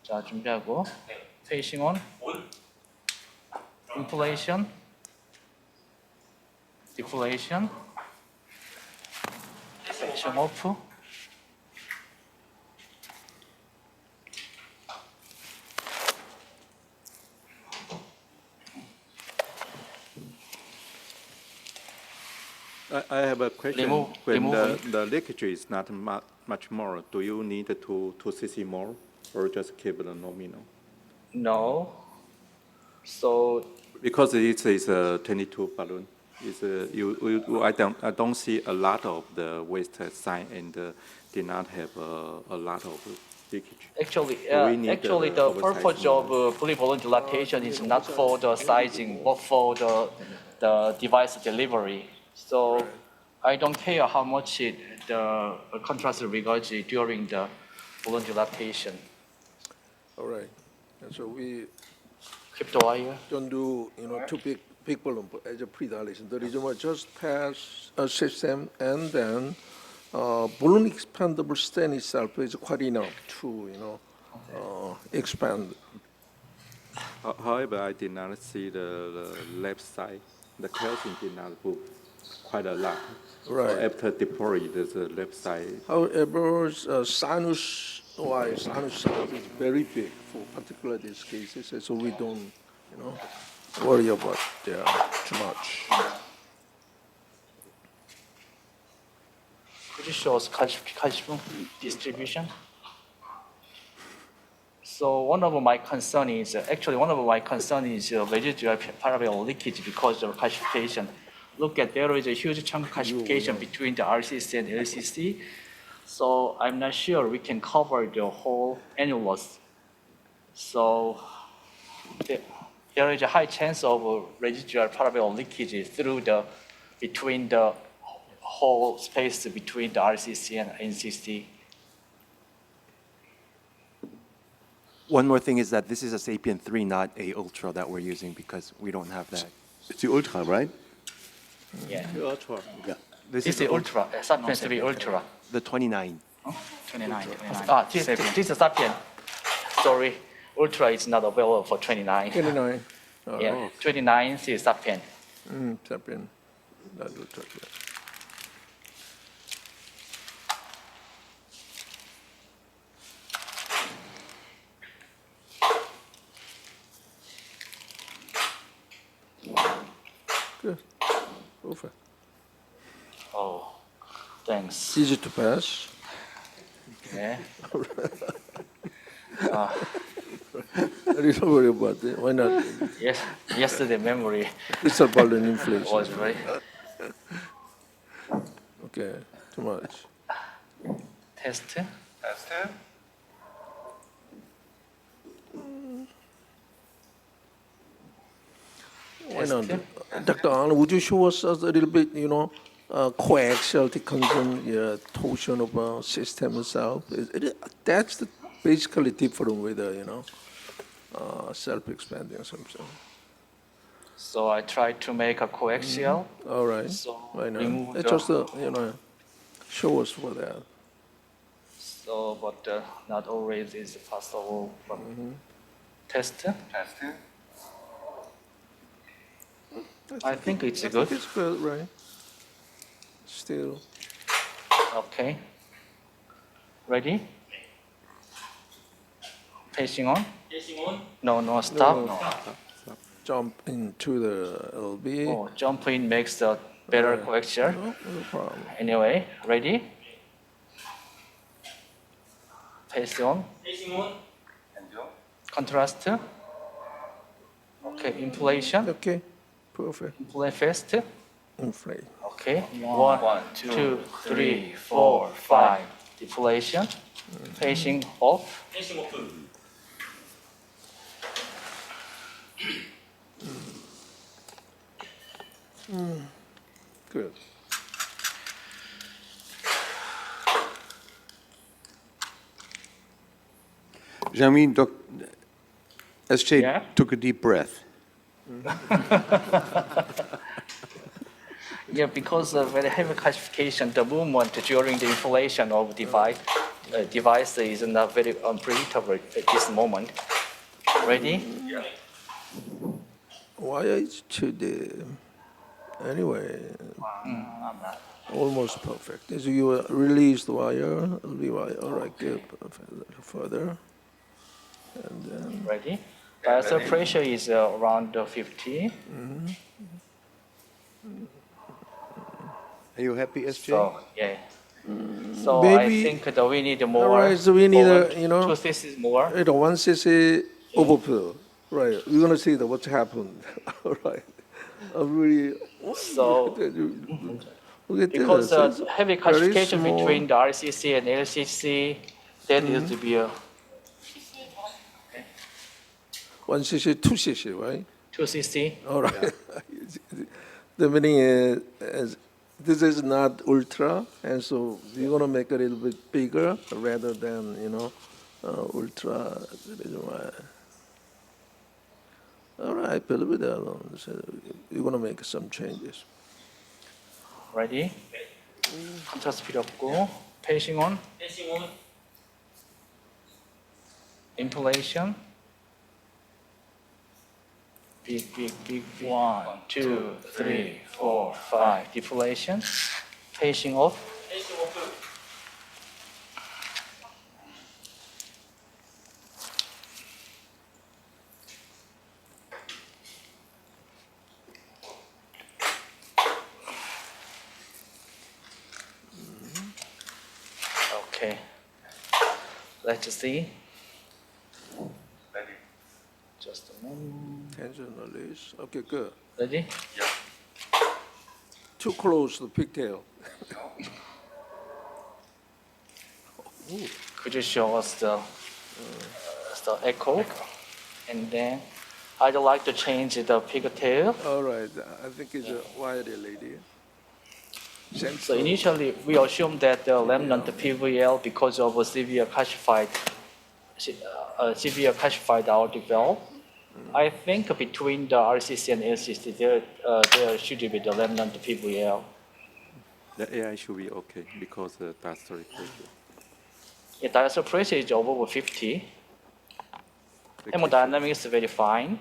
자, 준비하고 facing on. Inflation. Deflation. Section off. I have a question. When remove the leakage is not much more, do you need to cc more, or just keep the nominal? No. So Because it is a 22 balloon. I don't see a lot of the waste sign and did not have a lot of leakage. actually, We need the oversized purpose of pre-balloon dilatation is not for the sizing, but for the device delivery. So I don't care how much the contrast regurgitate during the balloon dilatation. All right. And so we Keep the wire. don't do too big balloon as a pre-dilation. The reason why just pass a system and then balloon expandable stent itself is quite enough to expand. However, I did not see the left side. The calcium did not move quite a lot. Right. After deploy, the left side. However, sinus size is very big for particular these cases, so we don't worry about too much. Could you show us calcium distribution? So one of my concern is residual parallel leakage because of calcification. Look at there is a huge chunk of calcification between the RCC and LCC. So I'm not sure we can cover the whole annulus. So there is a high chance of residual parallel leakage between the whole space between the RCC and NCC. One more thing is that this is a Sapien 3, not a Ultra that we're using because we don't have that. It's the Ultra, right? Yeah. Ultra. Yeah. This This is Ultra, Sapien 3 Ultra. the 29. 29. This is Sapien. Sorry, Ultra is not available for 29. 29. Yeah, 29 is Sapien. Sapien. That will talk about. Good. Perfect. Oh, thanks. Easy to pass. Okay. Don't worry about it. Why not? Yes, yesterday memory Crystal balloon inflation. was right. Okay, too much. Test. Why not? Dr. Arnold, would you show us a little bit, coaxial deconction, torsion of system itself? That's basically different with the, self-expanding something. So I tried to make a coaxial. All right. So Why not? remove It's the- just, show us for that. So, but not always is possible. Test. I think it's good. It's good, right? Still. Okay. Ready? Facing on? No, stop. No. Jump into the LB. Oh, jump in makes a better coaxial. No problem. Anyway, ready? Face on. Contrast. Okay, inflation. Okay, perfect. Inflate fast. Inflate. Okay. 1, 2, 3, 4, 5. Deflation. Facing off. Good. Jung-Min, SJ Yeah? took a deep breath. Yeah, because of very heavy calcification, the movement during the inflation of device is not very unpredictable at this moment. Ready? Why is to the anyway? Almost perfect. So you release the wire, LV wire. All right, good. Further, and then Ready? Diastolic pressure is around 50. Are you happy, SJ? So yeah. So Maybe- I think that we need more. All right, so we need a, forward, 2 cc's more. 1 cc overfill. Right, we're gonna see what's happened. All right, I'm really. So Look at because this. It's heavy very calcification small. between the RCC and LCC, that is to be 1 cc, 2 cc, right? 2 cc. All right. The meaning is this is not ultra, and so we're gonna make it a little bit bigger rather than ultra. That is why. All right, a little bit alone. So we're gonna make some changes. Ready? 컨트라스트 필요 없고. Pacing on. Inflation. Big. 1, 2, 3, 4, 5. Deflation. Pacing off. Okay. Let's see. Just a moment. Tension release. Okay, good. Ready? Too close to the pigtail. Could you show us the echo? And then I'd like to change the pigtail. All right, I think it's a wiry lady. So initially, we assumed that the remnant PVL because of a severe calcified aortic valve. I think between the RCC and LCC, there should be the remnant PVL. The AI should be okay because the diastolic pressure. Yeah, diastolic pressure is over 50. The Hemodynamics is very fine.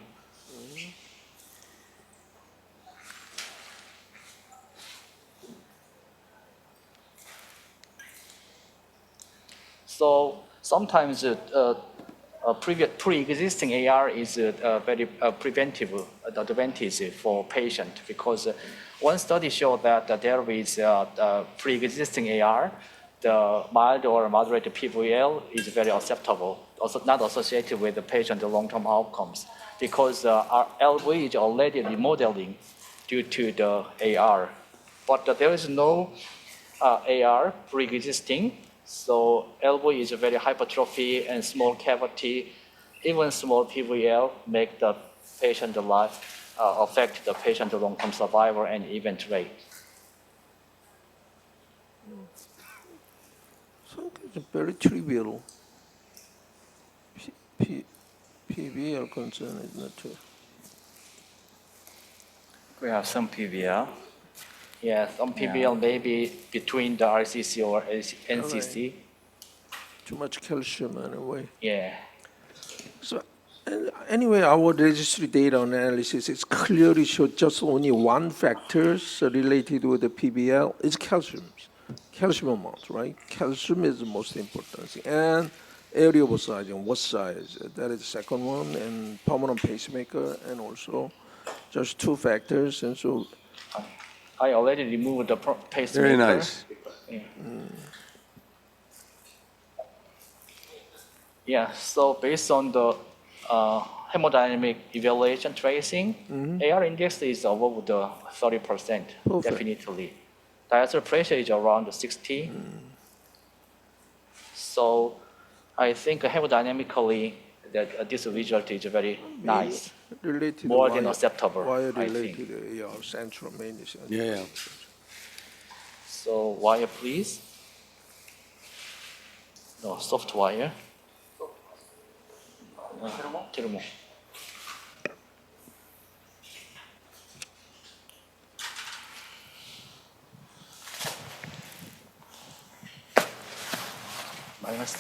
So sometimes pre-existing AR is very preventive advantage for patient because one study showed that there is pre-existing AR, the mild or moderate PVL is very acceptable, also not associated with the patient long-term outcomes because our LV is already remodeling due to the AR. But there is no AR pre-existing, so LV is a very hypertrophy and small cavity. Even small PVL make the patient life, affect the patient long-term survival and event rate. So it's very trivial. PVL concern is not true. We have some PVL. Yeah, some PVL maybe between the RCC or NCC. Too much calcium anyway. Yeah. So anyway, our registry data analysis is clearly shows just only one factor related with the PVL is calcium amount, right? Calcium is the most important thing. And area of size and what size, that is the second one, and permanent pacemaker, and also just two factors. And so I already removed the pacemaker. Very nice. Yeah. Yeah, so based on the hemodynamic evaluation tracing, AR index is above the 30%, definitely. Diastolic pressure is around 60. So I think hemodynamically that this result is very nice, more than acceptable, wire I related think. to AR central mainly. Yeah. So wire, please. No, soft wire. Termo. Minus.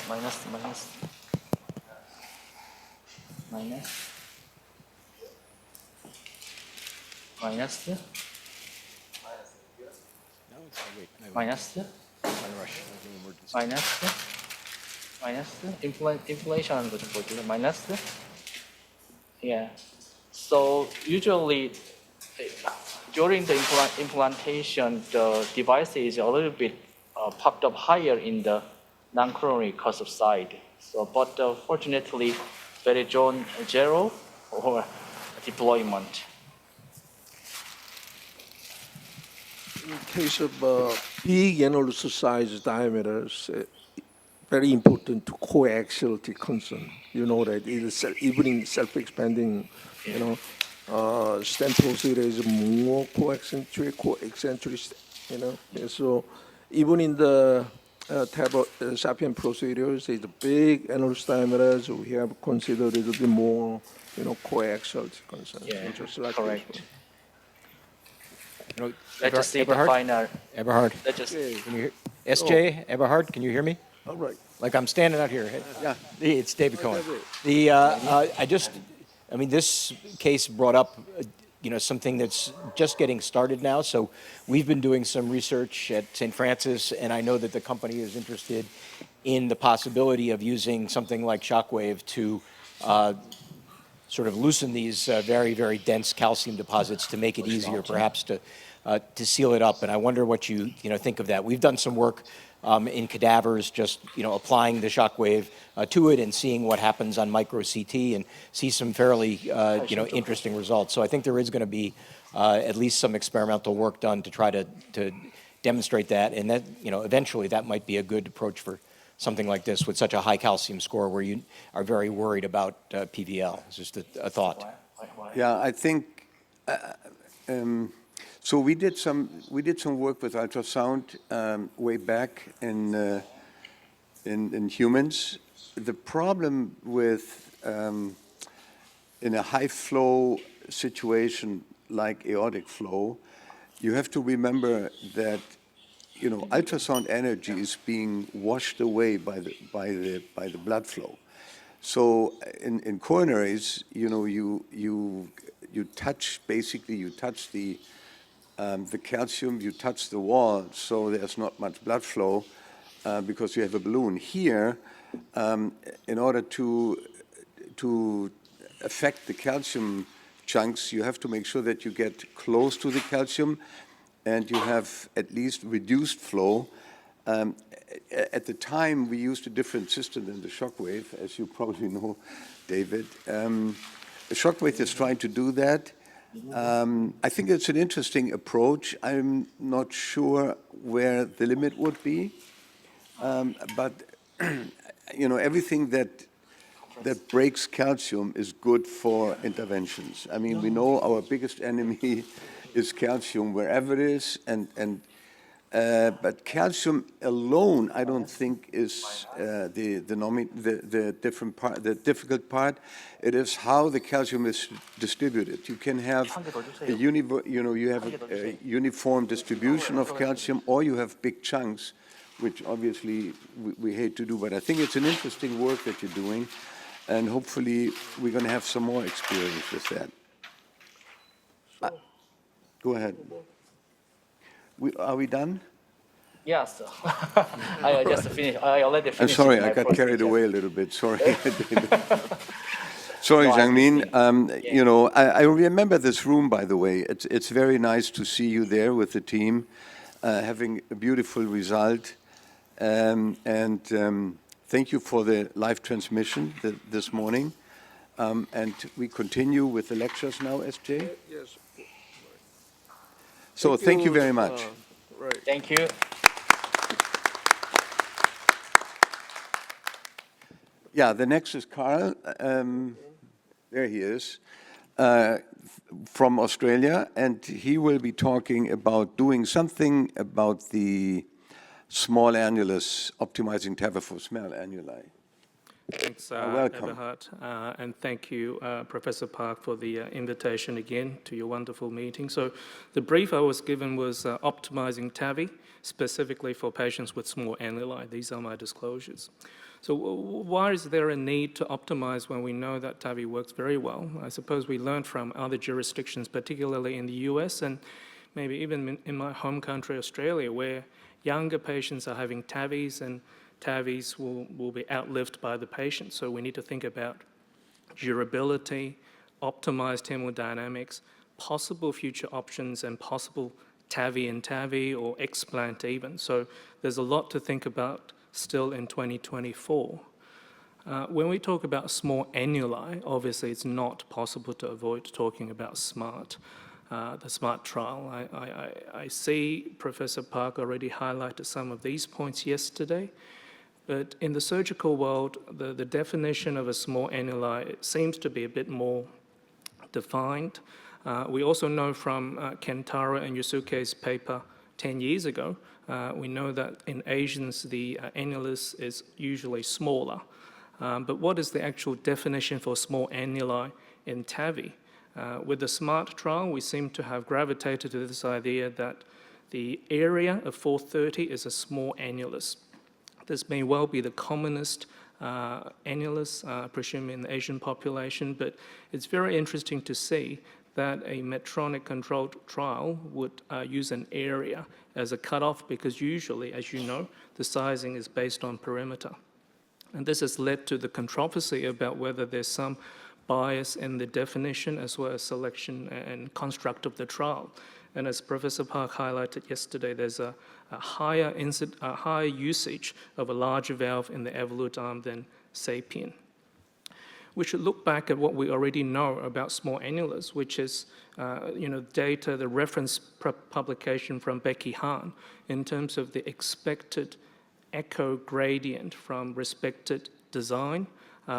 Inflation 하는 거좀 볼게요. 마이너스. Yeah. So usually during the implantation, the device is a little bit popped up higher in the non-coronary cuspid side. So, but fortunately, very zone 0 or deployment. In case of big annulus size diameters, very important to coaxiality concern. You know that it is even in self-expanding, stent procedure is more coexcentric, So even in the TAVR sapien procedures, it's big annulus diameters. We have considered a little bit more, coaxiality concern. Yeah, just like correct. Let's just see the final. Eberhard. Let's just. Can you hear? SJ, Eberhard, can you hear me? All right. Like I'm standing out here. Yeah. It's David Cohen. This case brought up, something that's just getting started now. So we've been doing some research at St. Francis, and I know that the company is interested in the possibility of using something like shockwave to sort of loosen these very, very dense calcium deposits to make it easier, perhaps to seal it up. And I wonder what you think of that. We've done some work in cadavers, just applying the shockwave to it and seeing what happens on micro CT, and see some fairly interesting results. So I think there is going to be at least some experimental work done to try to demonstrate that, and that eventually that might be a good approach for something like this with such a high calcium score where you are very worried about PVL. It's just a thought. Yeah, I think so. We did some work with ultrasound way back in humans. The problem with in a high flow situation like aortic flow, you have to remember that ultrasound energy is being washed away by the blood flow. So in coronaries, you touch the calcium, you touch the wall, so there's not much blood flow because you have a balloon here. In order to to affect the calcium chunks, you have to make sure that you get close to the calcium and you have at least reduced flow. At the time, we used a different system than the shockwave, as you probably know, David. The shockwave is trying to do that. I think it's an interesting approach. I'm not sure where the limit would be, but you know, everything that breaks calcium is good for interventions. I mean, we know our biggest enemy is calcium wherever it is, but calcium alone, I don't think is the difficult part. It is how the calcium is distributed. You can have a uniform distribution of calcium, or you have big chunks, which obviously we hate to do. But I think it's an interesting work that you're doing, and hopefully we're going to have some more experience with that. Go ahead. Are we done? Yes. I just finished. I already finished. I'm sorry, I got carried away a little bit. Sorry. Sorry, No, Jung-Min. You know, I remember this room, by the way. It's very nice to see you there with the team, having a beautiful result. Thank you for the live transmission this morning. And we continue with the lectures now, SJ? Yes. So thank you very much. Right. Thank you. Yeah, the next is Karl. There he is, from Australia, and he will be talking about doing something about the small annulus, optimizing TAVR for small annuli. Thanks, welcome. Eberhard, and thank you, Professor Park, for the invitation again to your wonderful meeting. So the brief I was given was optimizing TAVI, specifically for patients with small annuli. These are my disclosures. So why is there a need to optimize when we know that TAVI works very well? I suppose we learned from other jurisdictions, particularly in the US and maybe even in my home country, Australia, where younger patients are having TAVIs and TAVIs will be outlived by the patient. So we need to think about durability, optimized hemodynamics, possible future options, and possible TAVI and TAVI or explant even. So there's a lot to think about still in 2024. When we talk about small annuli, obviously it's not possible to avoid talking about SMART, the SMART trial. I see Professor Park already highlighted some of these points yesterday. But in the surgical world, the definition of a small annuli seems to be a bit more defined. We also know from Kentaro and Yosuke's paper 10 years ago, we know that in Asians, the annulus is usually smaller. But what is the actual definition for small annuli in TAVI? With the SMART trial, we seem to have gravitated to this idea that the area of 430 is a small annulus. This may well be the commonest annulus, I presume, in the Asian population, but it's very interesting to see that a Medtronic controlled trial would use an area as a cutoff because usually, as you know, the sizing is based on perimeter. And this has led to the controversy about whether there's some bias in the definition as well as selection and construct of the trial. And as Professor Park highlighted yesterday, there's a higher usage of a larger valve in the Evolute arm than SAPIEN. We should look back at what we already know about small annulus, which is data, the reference publication from Becky Han in terms of the expected echo gradient from respected design,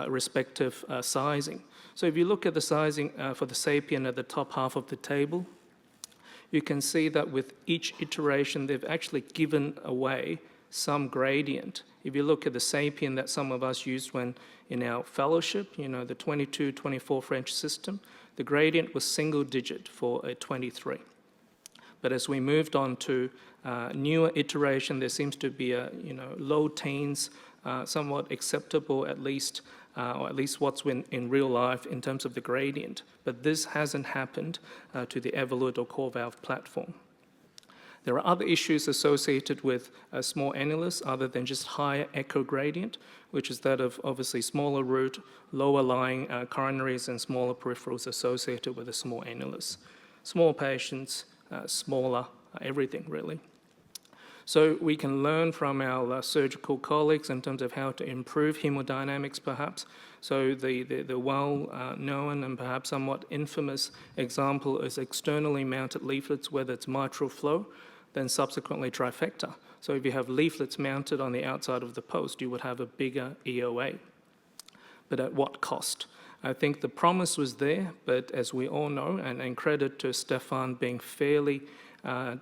respective sizing. So if you look at the sizing for the SAPIEN at the top half of the table, you can see that with each iteration, they've actually given away some gradient. If you look at the SAPIEN that some of us used when in our fellowship, the 22, 24 French system, the gradient was single digit for a 23. But as we moved on to newer iteration, there seems to be a low teens, somewhat acceptable at least, or at least what's in real life in terms of the gradient. But this hasn't happened to the Evolute or core valve platform. There are other issues associated with a small annulus other than just higher echo gradient, which is that of obviously smaller root, lower lying coronaries and smaller peripherals associated with a small annulus. Small patients, smaller, everything really. So we can learn from our surgical colleagues in terms of how to improve hemodynamics perhaps. So the well-known and perhaps somewhat infamous example is externally mounted leaflets, whether it's mitral flow, then subsequently trifecta. So if you have leaflets mounted on the outside of the post, you would have a bigger EOA. But at what cost? I think the promise was there, but as we all know, and credit to Stefan being fairly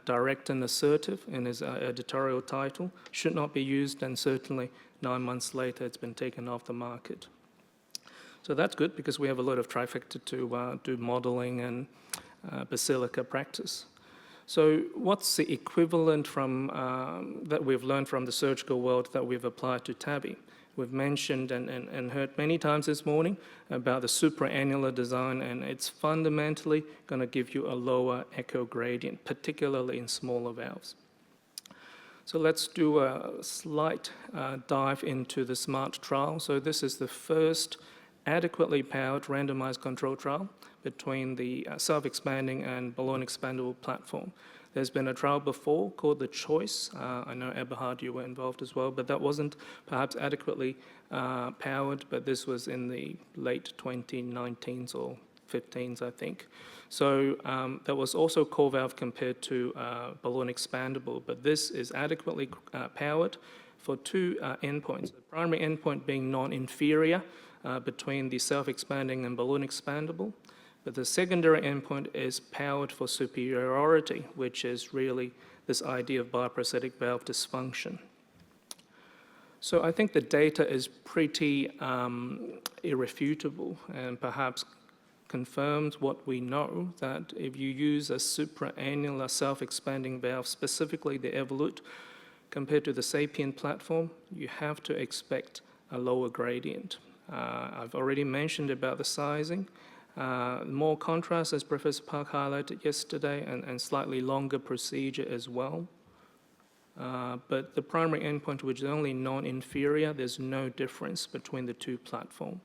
direct and assertive in his editorial title, should not be used, and certainly 9 months later it's been taken off the market. So that's good because we have a lot of trifecta to do modeling and basilica practice. So what's the equivalent from that we've learned from the surgical world that we've applied to TAVI? We've mentioned and heard many times this morning about the supraannular design, and it's fundamentally going to give you a lower echo gradient, particularly in smaller valves. So let's do a slight dive into the SMART trial. So this is the first adequately powered randomized control trial between the self-expanding and balloon expandable platform. There's been a trial before called the CHOICE. I know, Eberhard, you were involved as well, but that wasn't perhaps adequately powered, but this was in the late 2019s or 15s, I think. So that was also core valve compared to balloon expandable, but this is adequately powered for two endpoints. The primary endpoint being non-inferior between the self-expanding and balloon expandable. But the secondary endpoint is powered for superiority, which is really this idea of bioprosthetic valve dysfunction. So I think the data is pretty irrefutable and perhaps confirms what we know, that if you use a supraannular self-expanding valve, specifically the Evolute, compared to the Sapien platform, you have to expect a lower gradient. I've already mentioned about the sizing. More contrast, as Professor Park highlighted yesterday, and slightly longer procedure as well. But the primary endpoint, which is only non-inferior, there's no difference between the two platforms.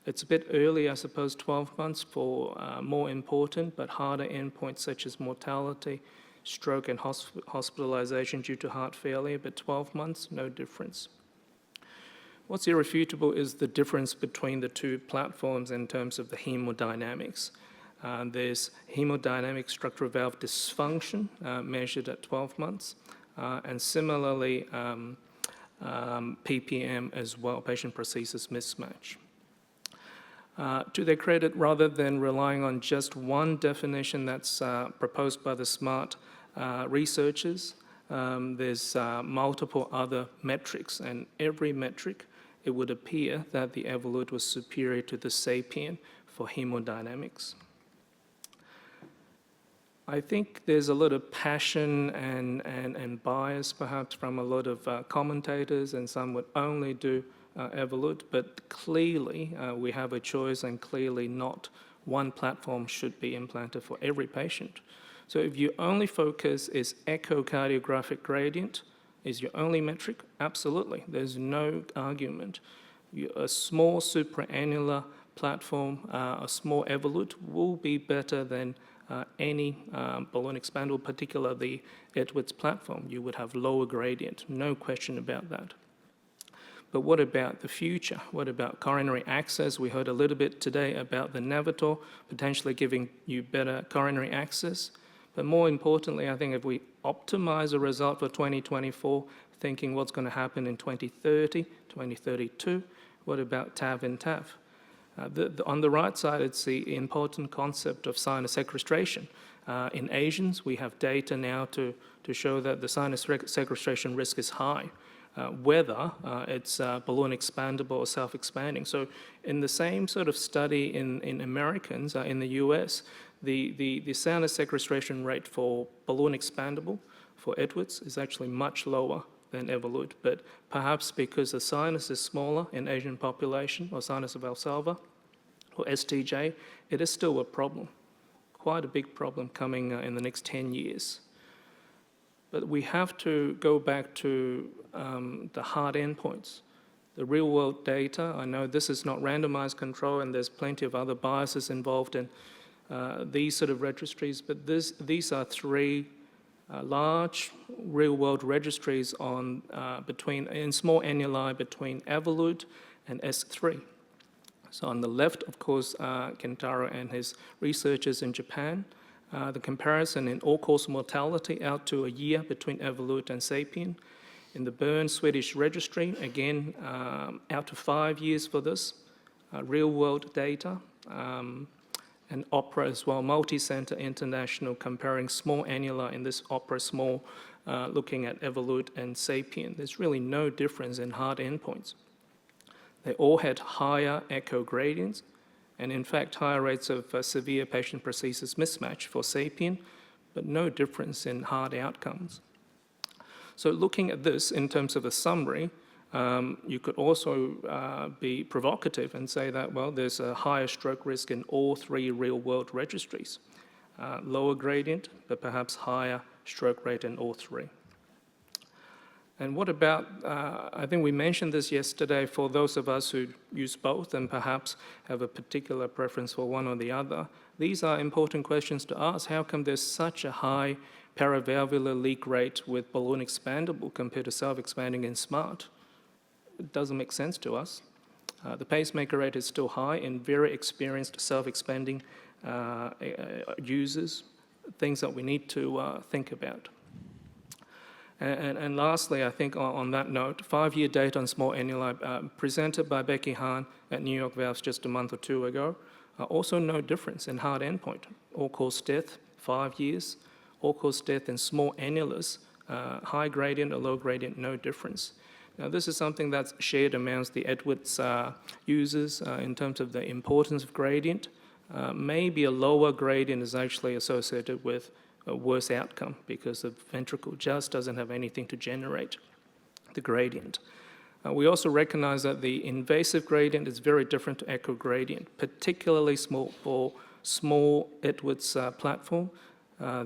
It's a bit early, I suppose, 12 months for more important but harder endpoints such as mortality, stroke, and hospitalization due to heart failure, but 12 months, no difference. What's irrefutable is the difference between the two platforms in terms of the hemodynamics. There's hemodynamic structural valve dysfunction measured at 12 months, and similarly PPM as well, patient prosthesis mismatch. To their credit, rather than relying on just one definition that's proposed by the SMART researchers, there's multiple other metrics, and every metric it would appear that the Evolute was superior to the Sapien for hemodynamics. I think there's a lot of passion and bias perhaps from a lot of commentators, and some would only do Evolute, but clearly we have a choice, and clearly not one platform should be implanted for every patient. So if you only focus is echocardiographic gradient, is your only metric? Absolutely, there's no argument. A small supraannular platform, a small Evolute will be better than any balloon expandable, particularly the Edwards platform. You would have lower gradient, no question about that. But what about the future? What about coronary access? We heard a little bit today about the Navitor potentially giving you better coronary access. But more importantly, I think if we optimize a result for 2024, thinking what's going to happen in 2030, 2032, what about TAV and TAV? On the right side, it's the important concept of sinus sequestration. In Asians, we have data now to show that the sinus sequestration risk is high, whether it's balloon expandable or self-expanding. So in the same sort of study in Americans, in the US, the sinus sequestration rate for balloon expandable for Edwards is actually much lower than Evolute, but perhaps because the sinus is smaller in Asian population, or sinus of Valsalva, or STJ, it is still a problem, quite a big problem coming in the next 10 years. But we have to go back to the hard endpoints, the real-world data. I know this is not randomized control, and there's plenty of other biases involved in these sort of registries, but these are three large real-world registries on in small annuli between Evolute and S3. So on the left, of course, Kentaro and his researchers in Japan. The comparison in all-cause mortality out to a year between Evolute and Sapien. In the Bern Swedish registry, again, out to 5 years for this, real-world data, and OPERA as well, multi-center international, comparing small annuli in this OPERA small, looking at Evolute and Sapien. There's really no difference in hard endpoints. They all had higher echo gradients, and in fact, higher rates of severe patient prosthesis mismatch for Sapien, but no difference in hard outcomes. So looking at this in terms of a summary, you could also be provocative and say that, well, there's a higher stroke risk in all three real-world registries. Lower gradient, but perhaps higher stroke rate in all three. And what about, I think we mentioned this yesterday, for those of us who use both and perhaps have a particular preference for one or the other, these are important questions to ask. How come there's such a high paravalvular leak rate with balloon expandable compared to self-expanding in SMART? It doesn't make sense to us. The pacemaker rate is still high in very experienced self-expanding users, things that we need to think about. And lastly, I think on that note, 5-year data on small annuli presented by Becky Han at New York Valves just a month or two ago. Also no difference in hard endpoint. All-cause death, 5 years. All-cause death in small annulus, high gradient or low gradient, no difference. Now, this is something that's shared amongst the Edwards users in terms of the importance of gradient. Maybe a lower gradient is actually associated with a worse outcome because the ventricle just doesn't have anything to generate the gradient. We also recognize that the invasive gradient is very different to echo gradient, particularly for small Edwards platform.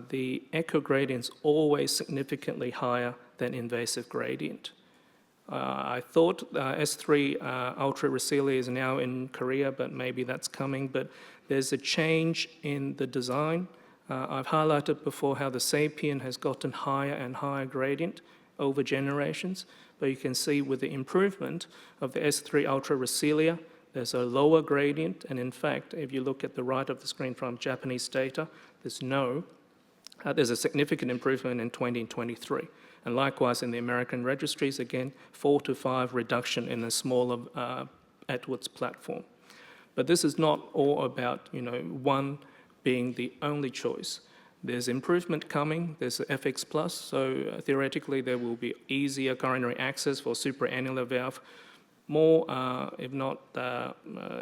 The echo gradient is always significantly higher than invasive gradient. I thought S3 Ultra Recilia is now in Korea, but maybe that's coming. But there's a change in the design. I've highlighted before how the Sapien has gotten higher and higher gradient over generations, but you can see with the improvement of the S3 Ultra Recilia, there's a lower gradient, and in fact, if you look at the right of the screen from Japanese data, there's a significant improvement in 2023. And likewise in the American registries, again, 4 to 5 reduction in the smaller Edwards platform. But this is not all about, one being the only choice. There's improvement coming, there's the FX Plus, so theoretically there will be easier coronary access for supraannular valve, more, if not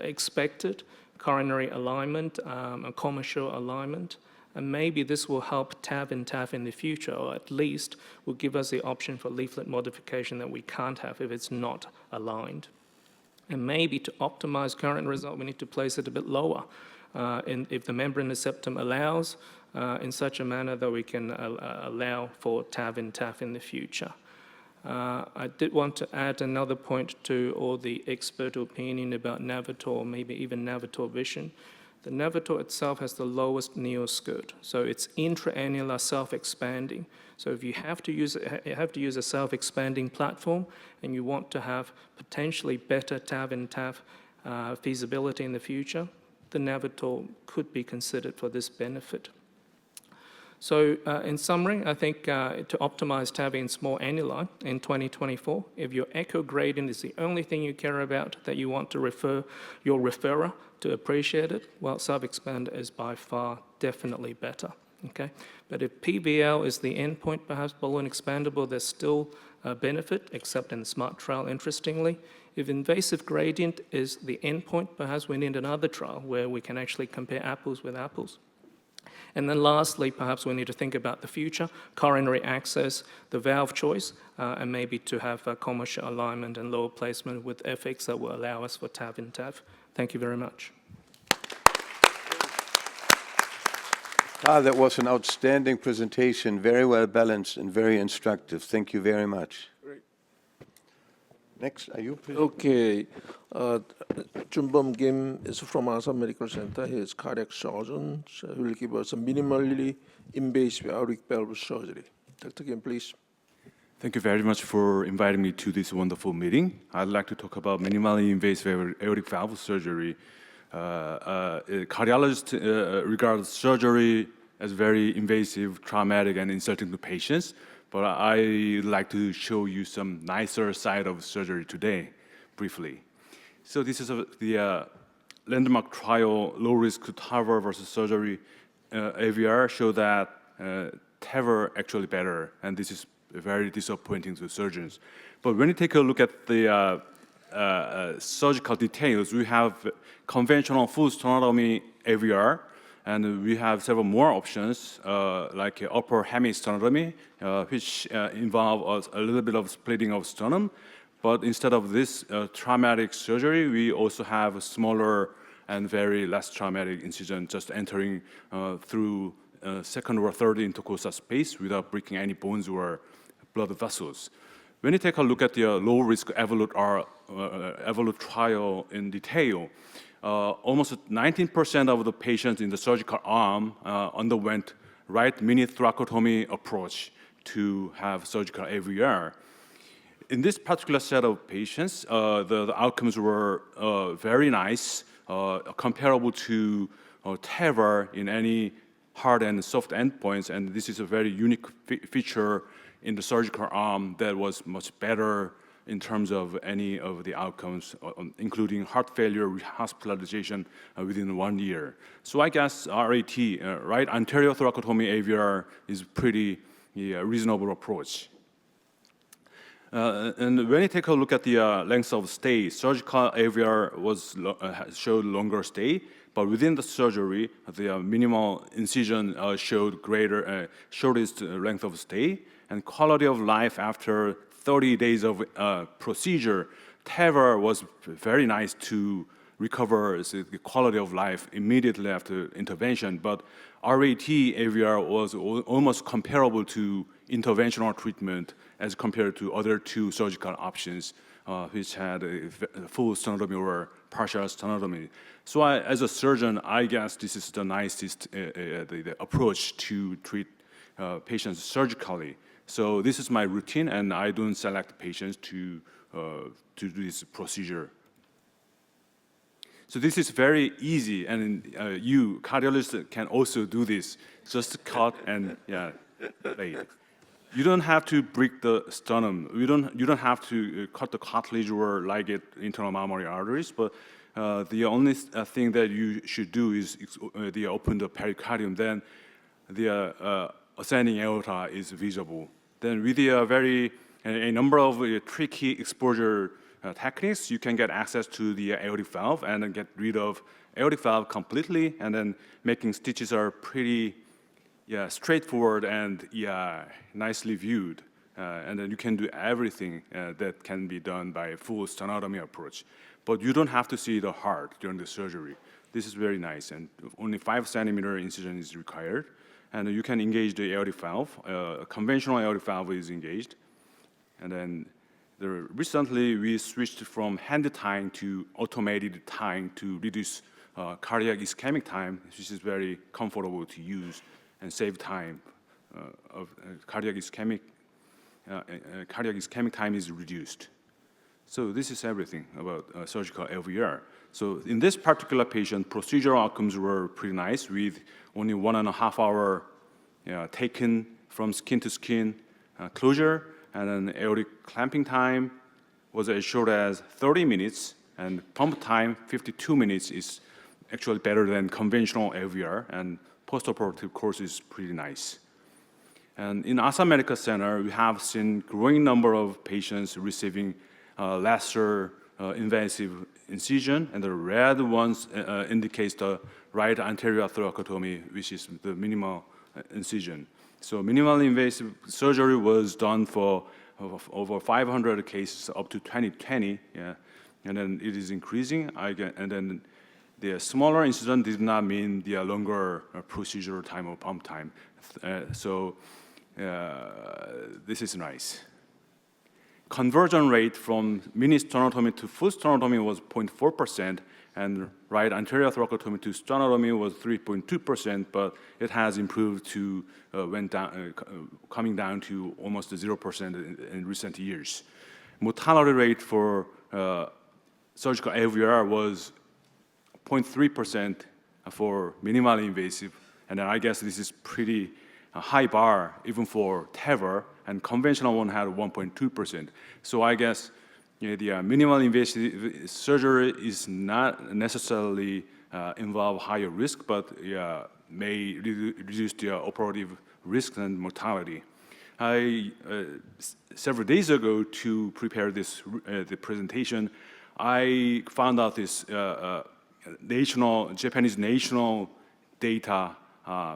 expected, coronary alignment, a commercial alignment, and maybe this will help TAV and TAF in the future, or at least will give us the option for leaflet modification that we can't have if it's not aligned. And maybe to optimize current result, we need to place it a bit lower. If the membranous septum allows, in such a manner that we can allow for TAV and TAF in the future. I did want to add another point to all the expert opinion about Navitor, maybe even Navitor Vision. The Navitor itself has the lowest neoskirt, so it's intraannular self-expanding. So if you have to use a self-expanding platform and you want to have potentially better TAV and TAF feasibility in the future, the Navitor could be considered for this benefit. So in summary, I think to optimize TAV in small annuli in 2024, if your echo gradient is the only thing you care about, that you want to refer your referrer to appreciate it, well, self-expander is by far definitely better. Okay, but if PVL is the endpoint, perhaps balloon expandable, there's still a benefit, except in the SMART trial, interestingly. If invasive gradient is the endpoint, perhaps we need another trial where we can actually compare apples with apples. And then lastly, perhaps we need to think about the future, coronary access, the valve choice, and maybe to have a commercial alignment and lower placement with FX that will allow us for TAV and TAF. Thank you very much. Karl, that was an outstanding presentation, very well balanced and very instructive. Thank you very much. Great. Next, are you? Okay. Joon Bum Kim is from Asan Medical Center. He is cardiac surgeon. So he will give us a minimally invasive aortic valve surgery. Dr. Kim, please. Thank you very much for inviting me to this wonderful meeting. I'd like to talk about minimally invasive aortic valve surgery. Cardiologists regard surgery as very invasive, traumatic, and insulting to patients. But I'd like to show you some nicer side of surgery today, briefly. So this is the landmark trial, low-risk TAVR versus surgery. AVR show that TAVR actually better, and this is very disappointing to surgeons. But when you take a look at the surgical details, we have conventional full sternotomy AVR, and we have several more options, like upper hemisternotomy, which involve a little bit of splitting of sternum. But instead of this traumatic surgery, we also have a smaller and very less traumatic incision, just entering through second or third intercostal space without breaking any bones or blood vessels. When you take a look at the low-risk Evolute trial in detail, almost 19% of the patients in the surgical arm underwent right mini thoracotomy approach to have surgical AVR. In this particular set of patients, the outcomes were very nice, comparable to TAVR in any hard and soft endpoints, and this is a very unique feature in the surgical arm that was much better in terms of any of the outcomes, including heart failure, hospitalization within 1 year. So I guess RAT, right anterior thoracotomy AVR, is pretty reasonable approach. And when you take a look at the length of stay, surgical AVR showed longer stay, but within the surgery, the minimal incision showed shortest length of stay, and quality of life after 30 days of procedure. TAVR was very nice to recover the quality of life immediately after intervention, but RAT AVR was almost comparable to interventional treatment as compared to other two surgical options, which had a full sternotomy or partial sternotomy. So as a surgeon, I guess this is the nicest the approach to treat patients surgically. So this is my routine, and I don't select patients to do this procedure. So this is very easy, and you cardiologists can also do this. Just cut and lay. You don't have to break the sternum. You don't have to cut the cartilage or ligate internal mammary arteries. But the only thing that you should do is open the pericardium. Then the ascending aorta is visible. Then with a number of tricky exposure techniques, you can get access to the aortic valve and then get rid of aortic valve completely. And then making stitches are pretty straightforward and nicely viewed. And then you can do everything that can be done by a full sternotomy approach. But you don't have to see the heart during the surgery. This is very nice, and only 5 centimeter incision is required. And you can engage the aortic valve. A conventional aortic valve is engaged. And then recently we switched from hand tying to automated tying to reduce cardiac ischemic time, which is very comfortable to use and save time. Cardiac ischemic time is reduced. So this is everything about surgical LVR. So in this particular patient, procedural outcomes were pretty nice with only 1.5 hour taken from skin to skin closure, and then aortic clamping time was as short as 30 minutes, and pump time 52 minutes is actually better than conventional LVR, and postoperative course is pretty nice. And in Asan Medical Center, we have seen growing number of patients receiving lesser invasive incision, and the red ones indicates the right anterior thoracotomy, which is the minimal incision. So minimally invasive surgery was done for over 500 cases up to 2020, and then it is increasing. And then the smaller incision did not mean the longer procedure time or pump time. This is nice. Conversion rate from mini sternotomy to full sternotomy was 0.4%, and right anterior thoracotomy to sternotomy was 3.2%, but it has improved to coming down to almost 0% in recent years. Mortality rate for surgical AVR was 0.3% for minimally invasive, and then I guess this is pretty high bar even for TAVR, and conventional one had 1.2%. So I guess the minimal invasive surgery is not necessarily involve higher risk, but may reduce the operative risk and mortality. Several days ago, to prepare this the presentation, I found out this Japanese national data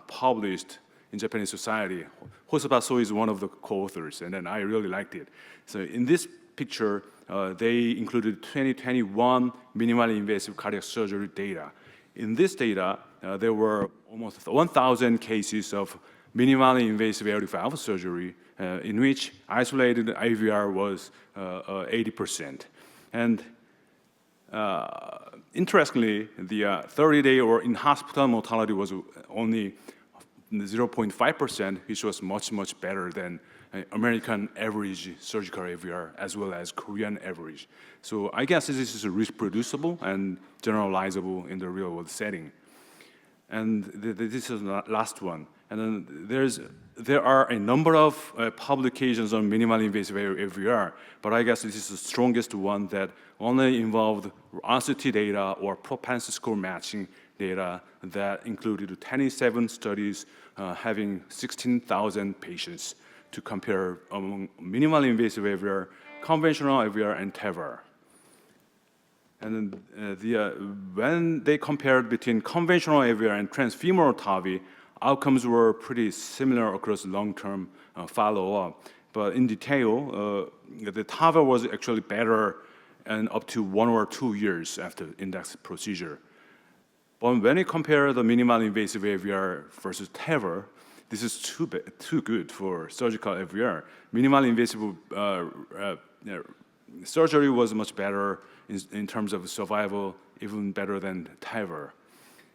published in Japanese Society. Hosobaso is one of the co-authors, and then I really liked it. So in this picture, they included 2021 minimally invasive cardiac surgery data. In this data, there were almost 1,000 cases of minimally invasive aortic valve surgery, in which isolated IVR was 80%. And interestingly, the 30-day or in-hospital mortality was only 0.5%, which was much, much better than American average surgical AVR as well as Korean average. So I guess this is reproducible and generalizable in the real world setting. And this is the last one. And then there are a number of publications on minimally invasive AVR, but I guess this is the strongest one that only involved RCT data or propensity score matching data that included 27 studies having 16,000 patients to compare among minimally invasive AVR, conventional AVR, and TAVR. And then when they compared between conventional AVR and transfemoral TAVI, outcomes were pretty similar across long-term follow-up. But in detail, the TAVR was actually better and up to 1 or 2 years after index procedure. But when you compare the minimally invasive AVR versus TAVR, this is too good for surgical AVR. Minimally invasive surgery was much better in terms of survival, even better than TAVR.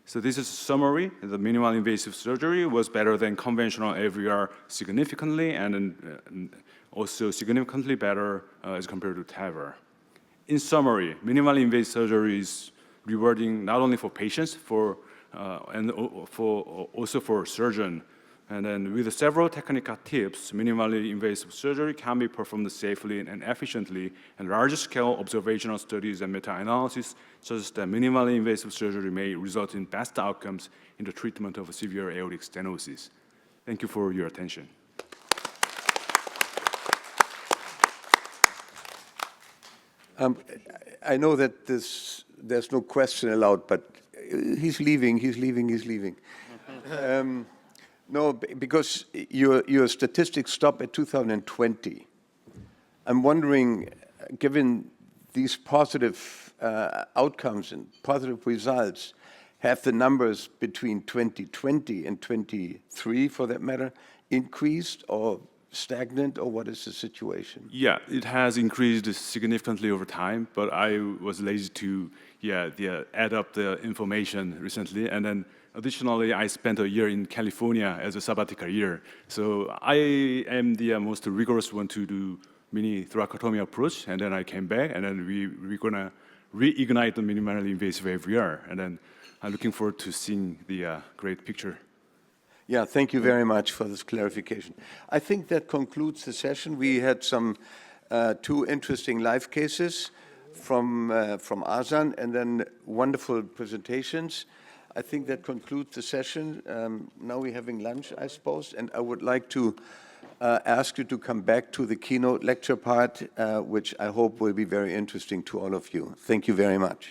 So this is a summary. The minimally invasive surgery was better than conventional AVR significantly, and also significantly better as compared to TAVR. In summary, minimally invasive surgery is rewarding not only for patients, and also for surgeon. And then with several technical tips, minimally invasive surgery can be performed safely and efficiently, and large-scale observational studies and meta-analysis suggest that minimally invasive surgery may result in best outcomes in the treatment of severe aortic stenosis. Thank you for your attention. I know that there's no question allowed, but he's leaving. No, because your statistics stop at 2020. I'm wondering, given these positive outcomes and positive results, have the numbers between 2020 and 23, for that matter, increased or stagnant, or what is the situation? Yeah, it has increased significantly over time, but I was lazy to add up the information recently, and then additionally, I spent a year in California as a sabbatical year. So I am the most rigorous one to do mini thoracotomy approach, and then I came back, and then we're gonna reignite the minimally invasive AVR, and then I'm looking forward to seeing the great picture. Yeah, thank you very much for this clarification. I think that concludes the session. We had some 2 interesting live cases from Asan, and then wonderful presentations. I think that concludes the session. Now we're having lunch, I suppose, and I would like to ask you to come back to the keynote lecture part, which I hope will be very interesting to all of you. Thank you very much.